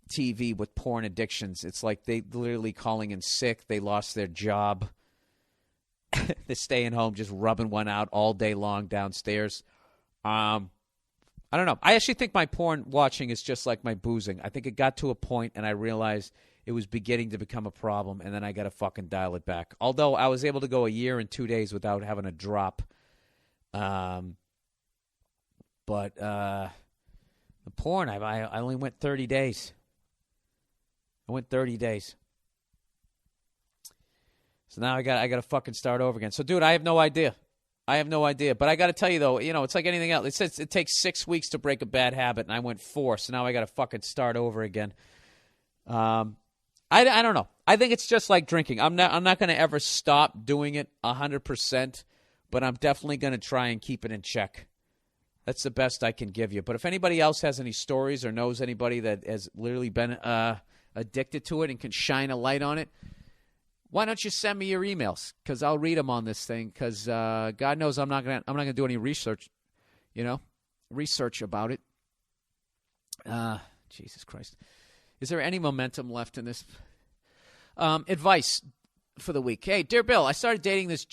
TV with porn addictions, it's like they literally calling in sick. They lost their job. They're staying home, just rubbing one out all day long downstairs. I don't know. I actually think my porn watching is just like my boozing. I think it got to a point, and I realized it was beginning to become a problem, and then I got to fucking dial it back. Although I was able to go a year and 2 days without having a drop. But the porn, I only went 30 days. I went 30 days. So now I got to fucking start over again. So, dude, I have no idea. But I got to tell you, though, it's like anything else. It says it takes 6 weeks to break a bad habit, and I went 4. So now I got to fucking start over again. I don't know. I think it's just like drinking. I'm not going to ever stop doing it 100%, but I'm definitely going to try and keep it in check. That's the best I can give you. But if anybody else has any stories or knows anybody that has literally been addicted to it and can shine a light on it, why don't you send me your emails? Because I'll read them on this thing. Because God knows I'm not gonna do any research, research about it. Jesus Christ, is there any momentum left in this? Advice for the week. Hey, dear Bill, I started dating this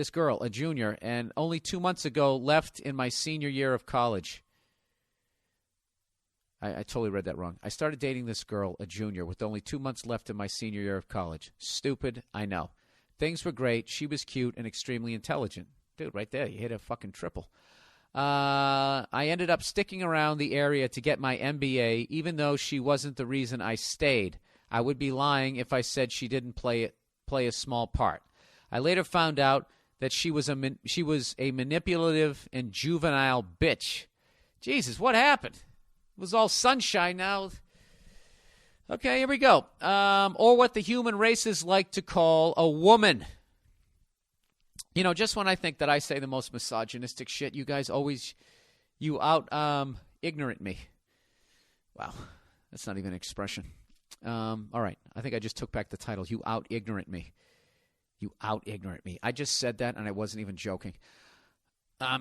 girl, a junior, and only 2 months ago left in my senior year of college. I totally read that wrong. I started dating this girl, a junior, with only 2 months left in my senior year of college. Stupid, I know. Things were great. She was cute and extremely intelligent. Dude, right there, you hit a fucking triple. I ended up sticking around the area to get my MBA, even though she wasn't the reason I stayed. I would be lying if I said she didn't play a small part. I later found out that she was a manipulative and juvenile bitch. Jesus, what happened? It was all sunshine now. Okay, here we go. Or what the human races like to call a woman. You know, just when I think that I say the most misogynistic shit, you guys always, ignorant me. Wow, that's not even an expression. All right, I think I just took back the title. You out-ignorant me. You out-ignorant me. I just said that, and I wasn't even joking.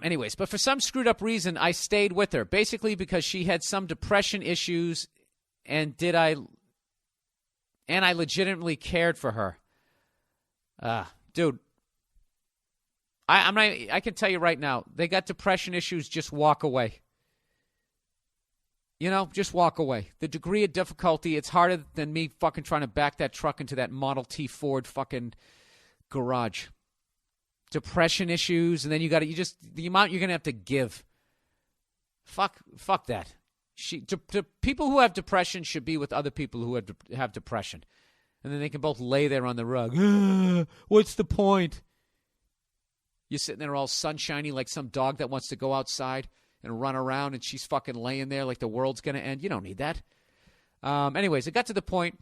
Anyways, but for some screwed up reason, I stayed with her, basically because she had some depression issues, and I legitimately cared for her. Dude, I can tell you right now, they got depression issues, just walk away. You know, just walk away. The degree of difficulty, it's harder than me fucking trying to back that truck into that Model T Ford fucking garage. Depression issues, and then the amount you're going to have to give. Fuck that. People who have depression should be with other people who have depression. And then they can both lay there on the rug. What's the point? You're sitting there all sunshiny like some dog that wants to go outside and run around, and she's fucking laying there like the world's going to end. You don't need that. Anyways, it got to the point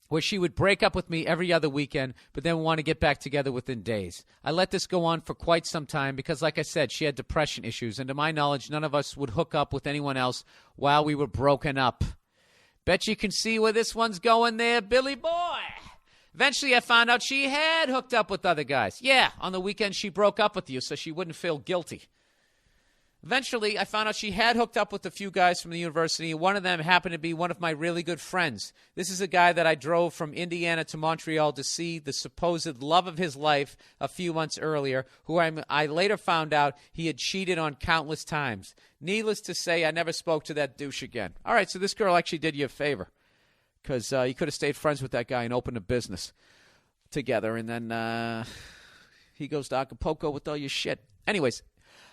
where she would break up with me every other weekend, but then want to get back together within days. I let this go on for quite some time because, like I said, she had depression issues, and to my knowledge, none of us would hook up with anyone else while we were broken up. Bet you can see where this one's going there, Billy boy. Eventually, I found out she had hooked up with other guys. Yeah, on the weekend she broke up with you so she wouldn't feel guilty. Eventually, I found out she had hooked up with a few guys from the university. One of them happened to be one of my really good friends. This is a guy that I drove from Indiana to Montreal to see the supposed love of his life a few months earlier, who I later found out he had cheated on countless times. Needless to say, I never spoke to that douche again. All right, so this girl actually did you a favor because you could have stayed friends with that guy and opened a business together, and then he goes to Acapulco with all your shit. Anyways,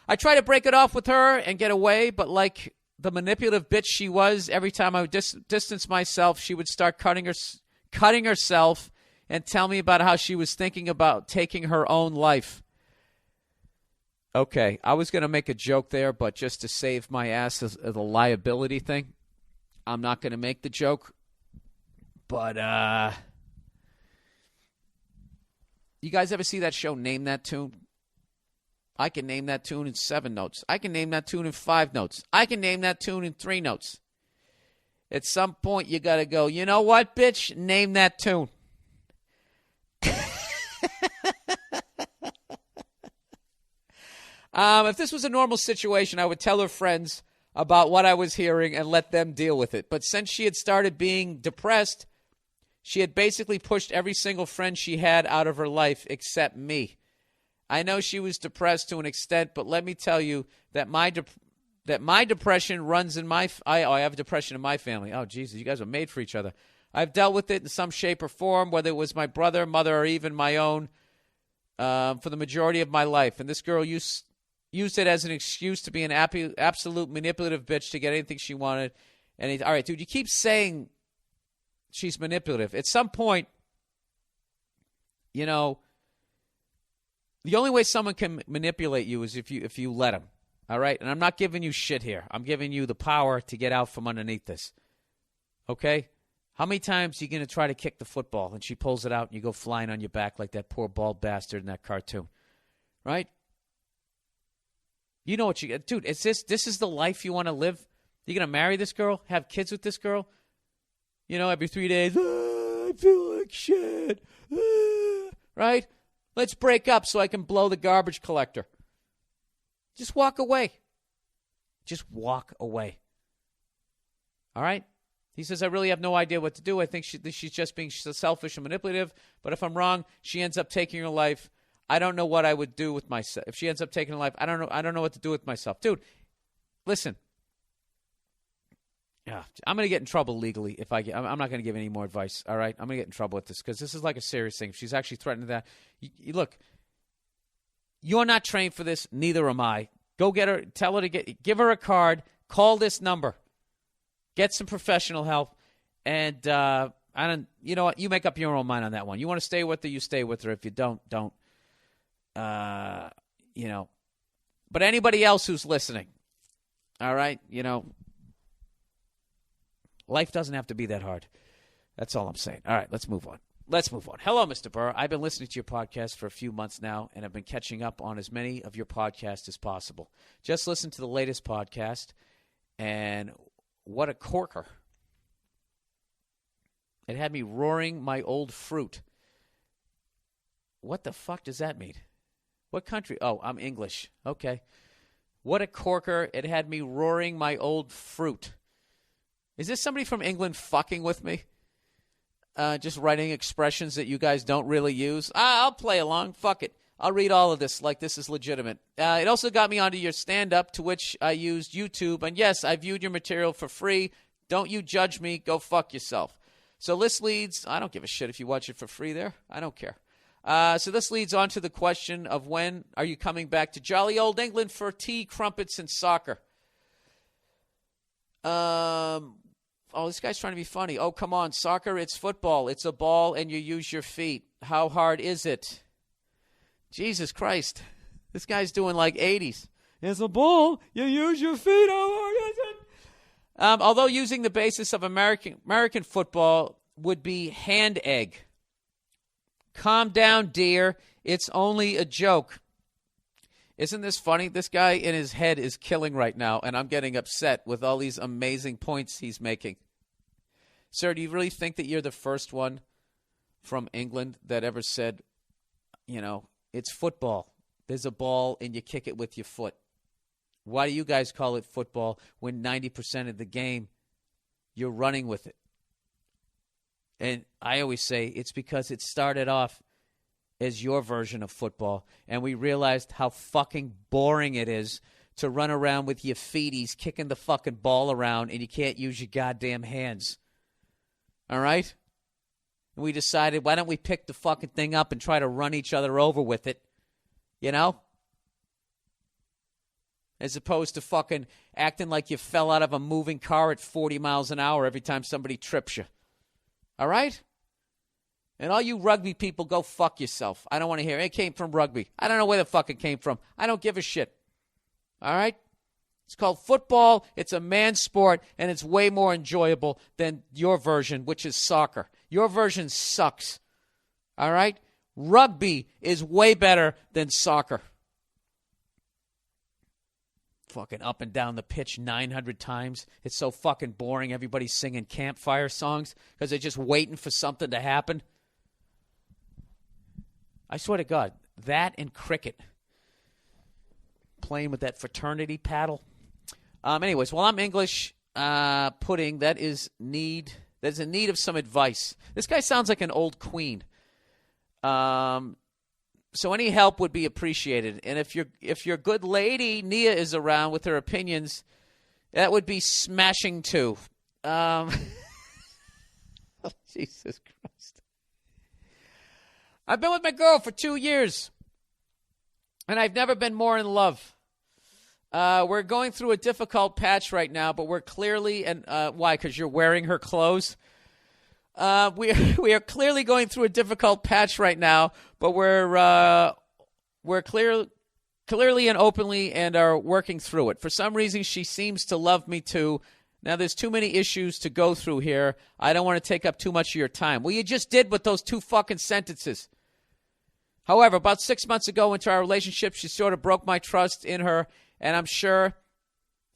I tried to break it off with her and get away, but like the manipulative bitch she was, every time I would distance myself, she would start cutting herself and tell me about how she was thinking about taking her own life. Okay, I was going to make a joke there, but just to save my ass as a liability thing, I'm not going to make the joke. But you guys ever see that show, Name That Tune? I can name that tune in 7 notes. I can name that tune in 5 notes. I can name that tune in 3 notes. At some point, you got to go, you know what, bitch? Name that tune. If this was a normal situation, I would tell her friends about what I was hearing and let them deal with it. But since she had started being depressed, she had basically pushed every single friend she had out of her life except me. I know she was depressed to an extent, but let me tell you that my depression runs in my I have depression in my family. Oh, Jesus, you guys are made for each other. I've dealt with it in some shape or form, whether it was my brother, mother, or even my own, for the majority of my life. And this girl used it as an excuse to be an absolute manipulative bitch to get anything she wanted. And all right, dude, you keep saying she's manipulative. At some point, you know, the only way someone can manipulate you is if you let them, all right? And I'm not giving you shit here. I'm giving you the power to get out from underneath this, okay? How many times are you going to try to kick the football and she pulls it out and you go flying on your back like that poor bald bastard in that cartoon, right? You know what you – dude, this is the life you want to live? You're going to marry this girl, have kids with this girl? You know, every 3 days, I feel like shit, right? Let's break up so I can blow the garbage collector. Just walk away. Just walk away. All right? He says, I really have no idea what to do. I think she's just being selfish and manipulative. But if I'm wrong, she ends up taking her life. I don't know what I would do with myself. If she ends up taking her life, I don't know what to do with myself. Dude, listen. Yeah, I'm going to get in trouble legally if I'm not going to give any more advice, all right? I'm going to get in trouble with this because this is like a serious thing. If she's actually threatening that. Look, you're not trained for this. Neither am I. Go get her. Tell her to give her a card. Call this number. Get some professional help, and you know what? You make up your own mind on that one. You want to stay with her, you stay with her. If you don't. You know. But anybody else who's listening, all right? You know, life doesn't have to be that hard. That's all I'm saying. All right, let's move on. Hello, Mr. Burr. I've been listening to your podcast for a few months now, and I've been catching up on as many of your podcasts as possible. Just listened to the latest podcast, and what a corker. It had me roaring my old fruit. What the fuck does that mean? What country? Oh, I'm English. Okay. What a corker. It had me roaring my old fruit. Is this somebody from England fucking with me? Just writing expressions that you guys don't really use? I'll play along. Fuck it. I'll read all of this like this is legitimate. It also got me onto your stand-up, to which I used YouTube. And yes, I viewed your material for free. Don't you judge me. Go fuck yourself. So this leads, I don't give a shit if you watch it for free there. I don't care. So this leads on to the question of when are you coming back to jolly old England for tea, crumpets, and soccer? Oh, this guy's trying to be funny. Oh, come on. Soccer, it's football. It's a ball, and you use your feet. How hard is it? Jesus Christ. This guy's doing like 80s. It's a ball. You use your feet. How hard is it? Although using the basis of American football would be hand egg. Calm down, dear. It's only a joke. Isn't this funny? This guy in his head is killing right now, and I'm getting upset with all these amazing points he's making. Sir, do you really think that you're the first one from England that ever said, you know, it's football. There's a ball, and you kick it with your foot. Why do you guys call it football when 90% of the game you're running with it? And I always say it's because it started off as your version of football, and we realized how fucking boring it is to run around with your feeties kicking the fucking ball around and you can't use your goddamn hands. All right? And we decided, why don't we pick the fucking thing up and try to run each other over with it? You know? As opposed to fucking acting like you fell out of a moving car at 40 miles an hour every time somebody trips you. All right? And all you rugby people, go fuck yourself. I don't want to hear it. It came from rugby. I don't know where the fuck it came from. I don't give a shit. All right? It's called football. It's a man's sport, and it's way more enjoyable than your version, which is soccer. Your version sucks. All right? Rugby is way better than soccer. Fucking up and down the pitch 900 times. It's so fucking boring. Everybody's singing campfire songs because they're just waiting for something to happen. I swear to God, that and cricket. Playing with that fraternity paddle. Anyways, while I'm English pudding, that is in need of some advice. This guy sounds like an old queen. So any help would be appreciated. And if your good lady Nia is around with her opinions, that would be smashing too. Jesus Christ. I've been with my girl for 2 years, and I've never been more in love. We're going through a difficult patch right now, but we're clearly, and why? Because you're wearing her clothes? We are clearly going through a difficult patch right now, but we're clearly and openly and are working through it. For some reason, she seems to love me too. Now, there's too many issues to go through here. I don't want to take up too much of your time. Well, you just did with those 2 fucking sentences. However, about 6 months ago into our relationship, she sort of broke my trust in her, and I'm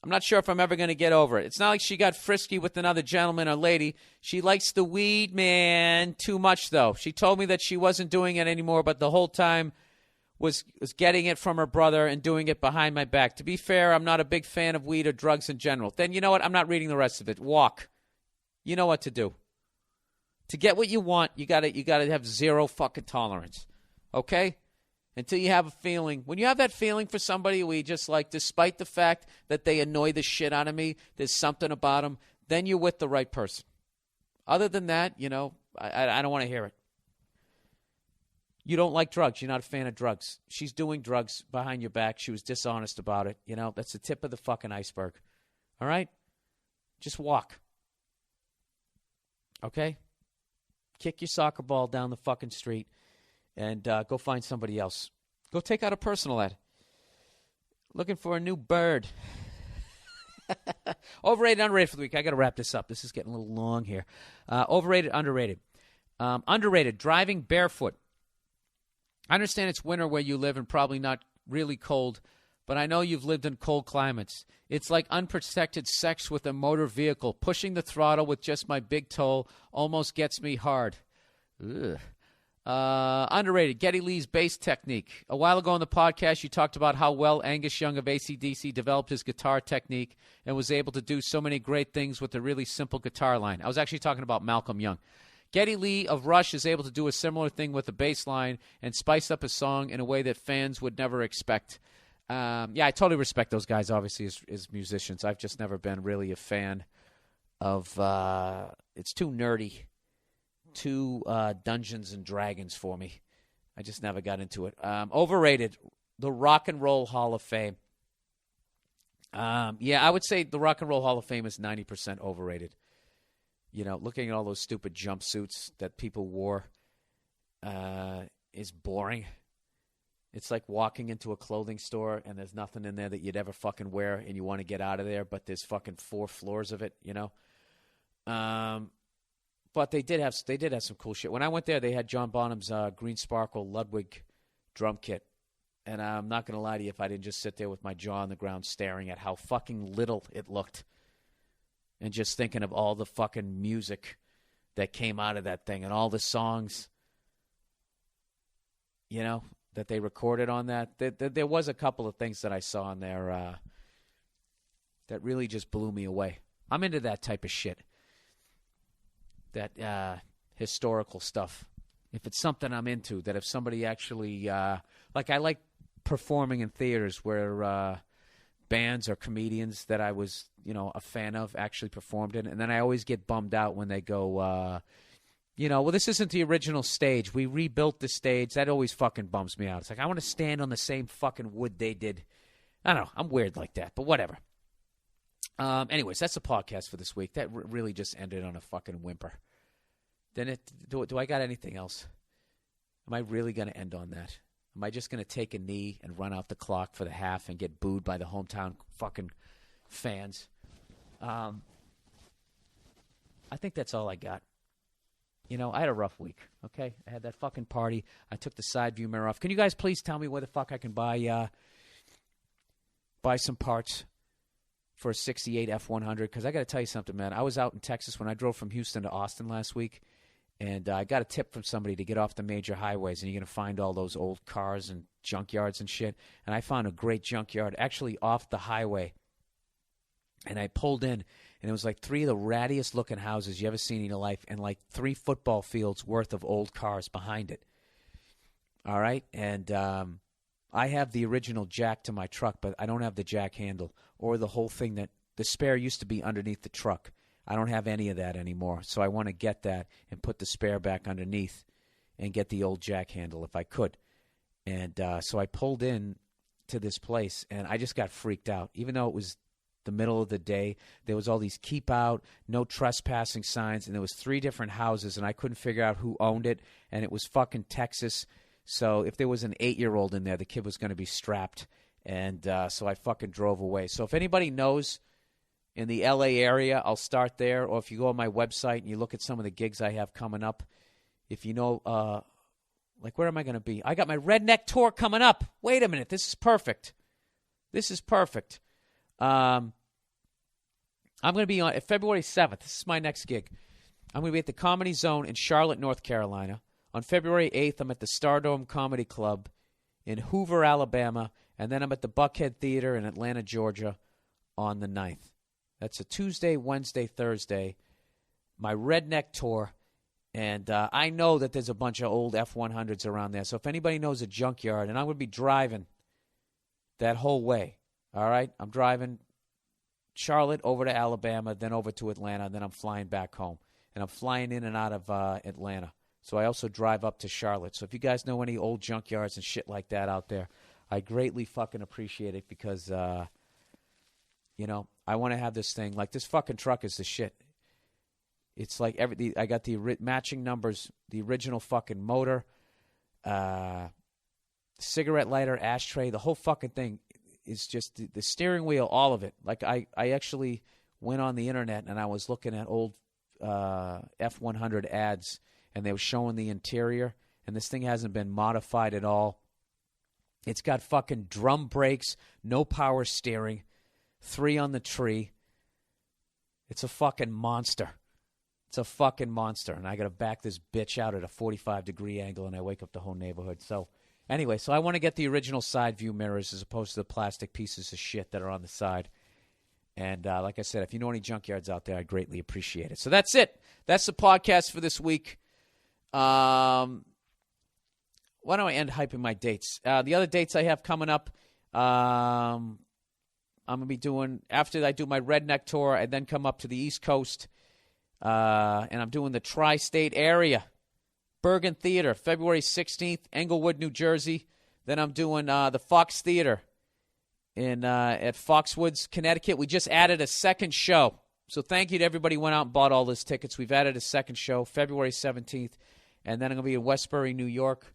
not sure if I'm ever going to get over it. It's not like she got frisky with another gentleman or lady. She likes the weed, man, too much, though. She told me that she wasn't doing it anymore, but the whole time was getting it from her brother and doing it behind my back. To be fair, I'm not a big fan of weed or drugs in general. Then you know what? I'm not reading the rest of it. Walk. You know what to do. To get what you want, you gotta have zero fucking tolerance. Okay? Until you have a feeling. When you have that feeling for somebody where you just like, despite the fact that they annoy the shit out of me, there's something about them, then you're with the right person. Other than that, I don't want to hear it. You don't like drugs. You're not a fan of drugs. She's doing drugs behind your back. She was dishonest about it. That's the tip of the fucking iceberg. All right? Just walk. Okay? Kick your soccer ball down the fucking street and go find somebody else. Go take out a personal ad. Looking for a new bird. Overrated, underrated for the week. I got to wrap this up. This is getting a little long here. Overrated, underrated. Underrated, driving barefoot. I understand it's winter where you live and probably not really cold, but I know you've lived in cold climates. It's like unprotected sex with a motor vehicle. Pushing the throttle with just my big toe almost gets me hard. Ugh. Underrated, Geddy Lee's bass technique. A while ago on the podcast, you talked about how well Angus Young of AC/DC developed his guitar technique and was able to do so many great things with a really simple guitar line. I was actually talking about Malcolm Young. Geddy Lee of Rush is able to do a similar thing with the bass line and spice up a song in a way that fans would never expect. I totally respect those guys, obviously, as musicians. I've just never been really a fan of it's too nerdy, too Dungeons and Dragons for me. I just never got into it. Overrated, the Rock and Roll Hall of Fame. I would say the Rock and Roll Hall of Fame is 90% overrated. Looking at all those stupid jumpsuits that people wore is boring. It's like walking into a clothing store and there's nothing in there that you'd ever fucking wear and you want to get out of there, but there's fucking 4 floors of it, But they did have some cool shit. When I went there, they had John Bonham's Green Sparkle Ludwig drum kit. And I'm not going to lie to you if I didn't just sit there with my jaw on the ground staring at how fucking little it looked. And just thinking of all the fucking music that came out of that thing and all the songs, that they recorded on that. There was a couple of things that I saw in there that really just blew me away. I'm into that type of shit, that historical stuff. If it's something I'm into, that if somebody actually, I like performing in theaters where bands or comedians that I was, a fan of actually performed in. And then I always get bummed out when they go, well, this isn't the original stage. We rebuilt the stage. That always fucking bums me out. It's like, I want to stand on the same fucking wood they did. I don't know. I'm weird like that, but whatever. Anyways, that's the podcast for this week. That really just ended on a fucking whimper. Then do I got anything else? Am I really going to end on that? Am I just going to take a knee and run out the clock for the half and get booed by the hometown fucking fans? I think that's all I got. I had a rough week, okay? I had that fucking party. I took the side view mirror off. Can you guys please tell me where the fuck I can buy some parts for a 68 F100? Because I got to tell you something, man. I was out in Texas when I drove from Houston to Austin last week, and I got a tip from somebody to get off the major highways, and you're going to find all those old cars and junkyards and shit. And I found a great junkyard actually off the highway. And I pulled in, and it was like 3 of the rattiest looking houses you ever seen in your life, and like 3 football fields worth of old cars behind it. All right? And I have the original jack to my truck, but I don't have the jack handle or the whole thing that the spare used to be underneath the truck. I don't have any of that anymore, so I want to get that and put the spare back underneath and get the old jack handle if I could. And so I pulled in to this place, and I just got freaked out. Even though it was the middle of the day, there was all these keep out, no trespassing signs, and there was 3 different houses, and I couldn't figure out who owned it, and it was fucking Texas. So if there was an 8-year-old in there, the kid was going to be strapped. And so I fucking drove away. So if anybody knows in the L.A. area, I'll start there. Or if you go on my website and you look at some of the gigs I have coming up, if you know, where am I going to be? I got my Redneck Tour coming up. Wait a minute. This is perfect. I'm going to be on February 7th. This is my next gig. I'm going to be at the Comedy Zone in Charlotte, North Carolina. On February 8th, I'm at the Stardome Comedy Club in Hoover, Alabama. And then I'm at the Buckhead Theater in Atlanta, Georgia on the 9th. That's a Tuesday, Wednesday, Thursday. my redneck tour. And I know that there's a bunch of old F-100s around there. So if anybody knows a junkyard, and I'm going to be driving that whole way, all right? I'm driving Charlotte over to Alabama, then over to Atlanta, and then I'm flying back home. And I'm flying in and out of Atlanta. So I also drive up to Charlotte. So if you guys know any old junkyards and shit like that out there, I greatly fucking appreciate it because, you know, I want to have this thing. Like, this fucking truck is the shit. It's like I got the matching numbers, the original fucking motor, cigarette lighter, ashtray, the whole fucking thing is just the steering wheel, all of it. Like, I actually went on the internet and I was looking at old F-100 ads, and they were showing the interior, and this thing hasn't been modified at all. It's got fucking drum brakes, no power steering, 3 on the tree. It's a fucking monster. It's a fucking monster, and I got to back this bitch out at a 45-degree angle, and I wake up the whole neighborhood. So anyway, I want to get the original side view mirrors as opposed to the plastic pieces of shit that are on the side. And like I said, if you know any junkyards out there, I'd greatly appreciate it. So that's it. That's the podcast for this week. Why don't I end hyping my dates? The other dates I have coming up, I'm going to be doing, after I do my redneck tour, I then come up to the East Coast. And I'm doing the tri-state area. Bergen Theater, February 16th, Englewood, New Jersey. Then I'm doing the Fox Theater at Foxwoods, Connecticut. We just added a second show. So thank you to everybody who went out and bought all those tickets. We've added a second show, February 17th. And then I'm going to be in Westbury, New York,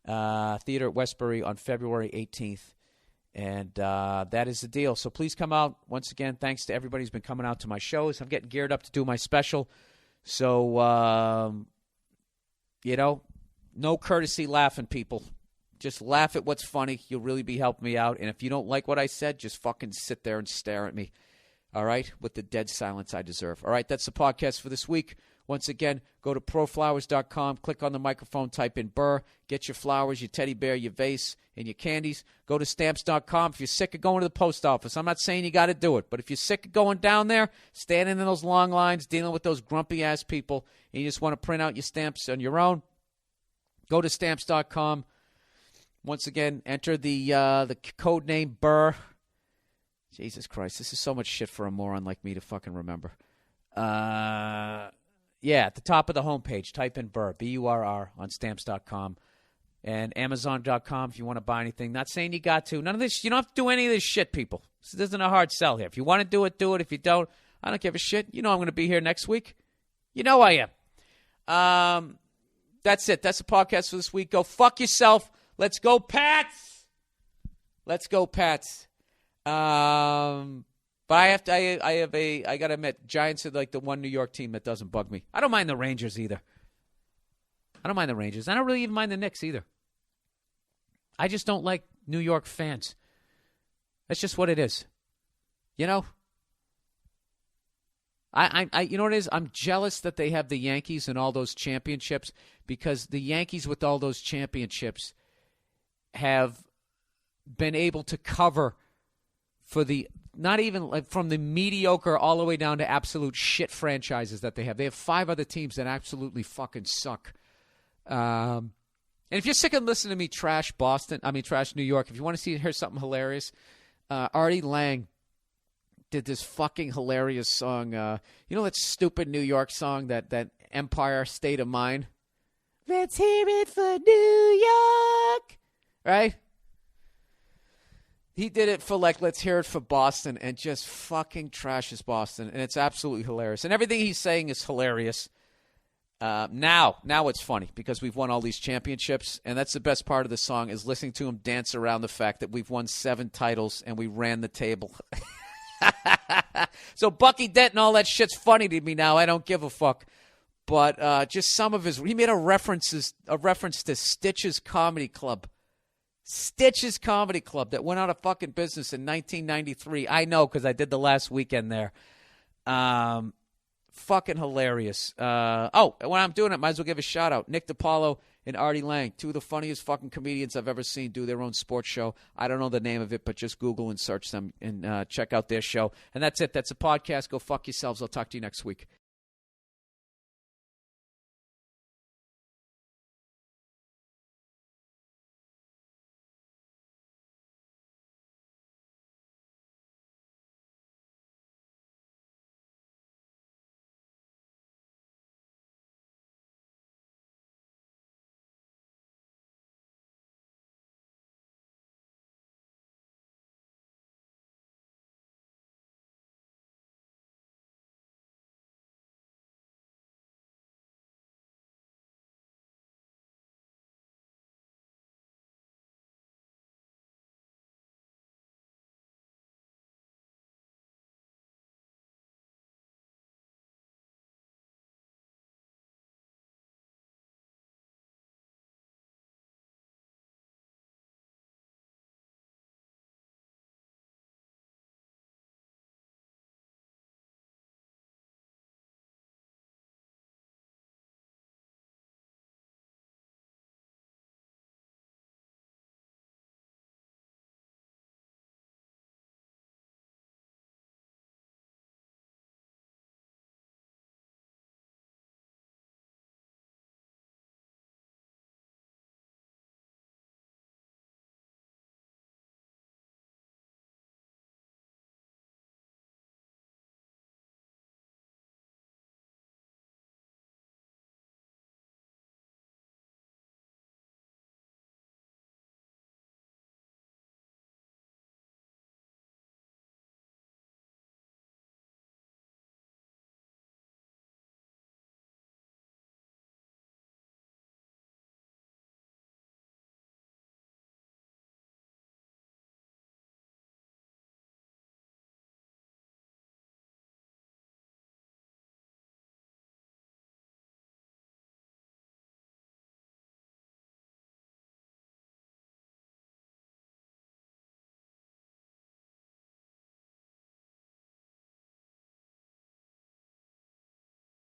Theater at Westbury on February 18th. And that is the deal. So please come out. Once again, thanks to everybody who's been coming out to my shows. I'm getting geared up to do my special. So, you know, no courtesy laughing, people. Just laugh at what's funny. You'll really be helping me out. And if you don't like what I said, just fucking sit there and stare at me. All right? With the dead silence I deserve. All right? That's the podcast for this week. Once again, go to proflowers.com, click on the microphone, type in Burr, get your flowers, your teddy bear, your vase, and your candies. Go to stamps.com if you're sick of going to the post office. I'm not saying you got to do it, but if you're sick of going down there, standing in those long lines, dealing with those grumpy-ass people, and you just want to print out your stamps on your own, go to stamps.com. Once again, enter the code name Burr. Jesus Christ, this is so much shit for a moron like me to fucking remember. Yeah, at the top of the homepage, type in Burr, B-U-R-R, on stamps.com. And Amazon.com if you want to buy anything. Not saying you got to. None of this, you don't have to do any of this shit, people. This isn't a hard sell here. If you want to do it, do it. If you don't, I don't give a shit. You know I'm going to be here next week. You know I am. That's it. That's the podcast for this week. Go fuck yourself. Let's go, Pats. Let's go, Pats. But I got to admit, Giants are like the one New York team that doesn't bug me. I don't mind the Rangers either. I don't mind the Rangers. I don't really even mind the Knicks either. I just don't like New York fans. That's just what it is. You know? You know what it is? I'm jealous that they have the Yankees and all those championships because the Yankees with all those championships have been able to cover for the not even like from the mediocre all the way down to absolute shit franchises that they have. They have 5 other teams that absolutely fucking suck. And if you're sick of listening to me trash New York, if you want to hear something hilarious, Artie Lang did this fucking hilarious song. You know that stupid New York song, that Empire State of Mind? Let's hear it for New York. Right? He did it for let's hear it for Boston, and just fucking trashes Boston, and it's absolutely hilarious. And everything he's saying is hilarious. Now it's funny because we've won all these championships, and that's the best part of the song is listening to him dance around the fact that we've won 7 titles and we ran the table. So Bucky Dent and all that shit's funny to me now. I don't give a fuck. But just some of he made a reference to Stitch's Comedy Club. Stitch's Comedy Club that went out of fucking business in 1993. I know because I did the last weekend there. Fucking hilarious. When I'm doing it, might as well give a shout out. Nick DiPaolo and Artie Lang, 2 of the funniest fucking comedians I've ever seen, do their own sports show. I don't know the name of it, but just Google and search them and check out their show. And that's it. That's a podcast. Go fuck yourselves. I'll talk to you next week.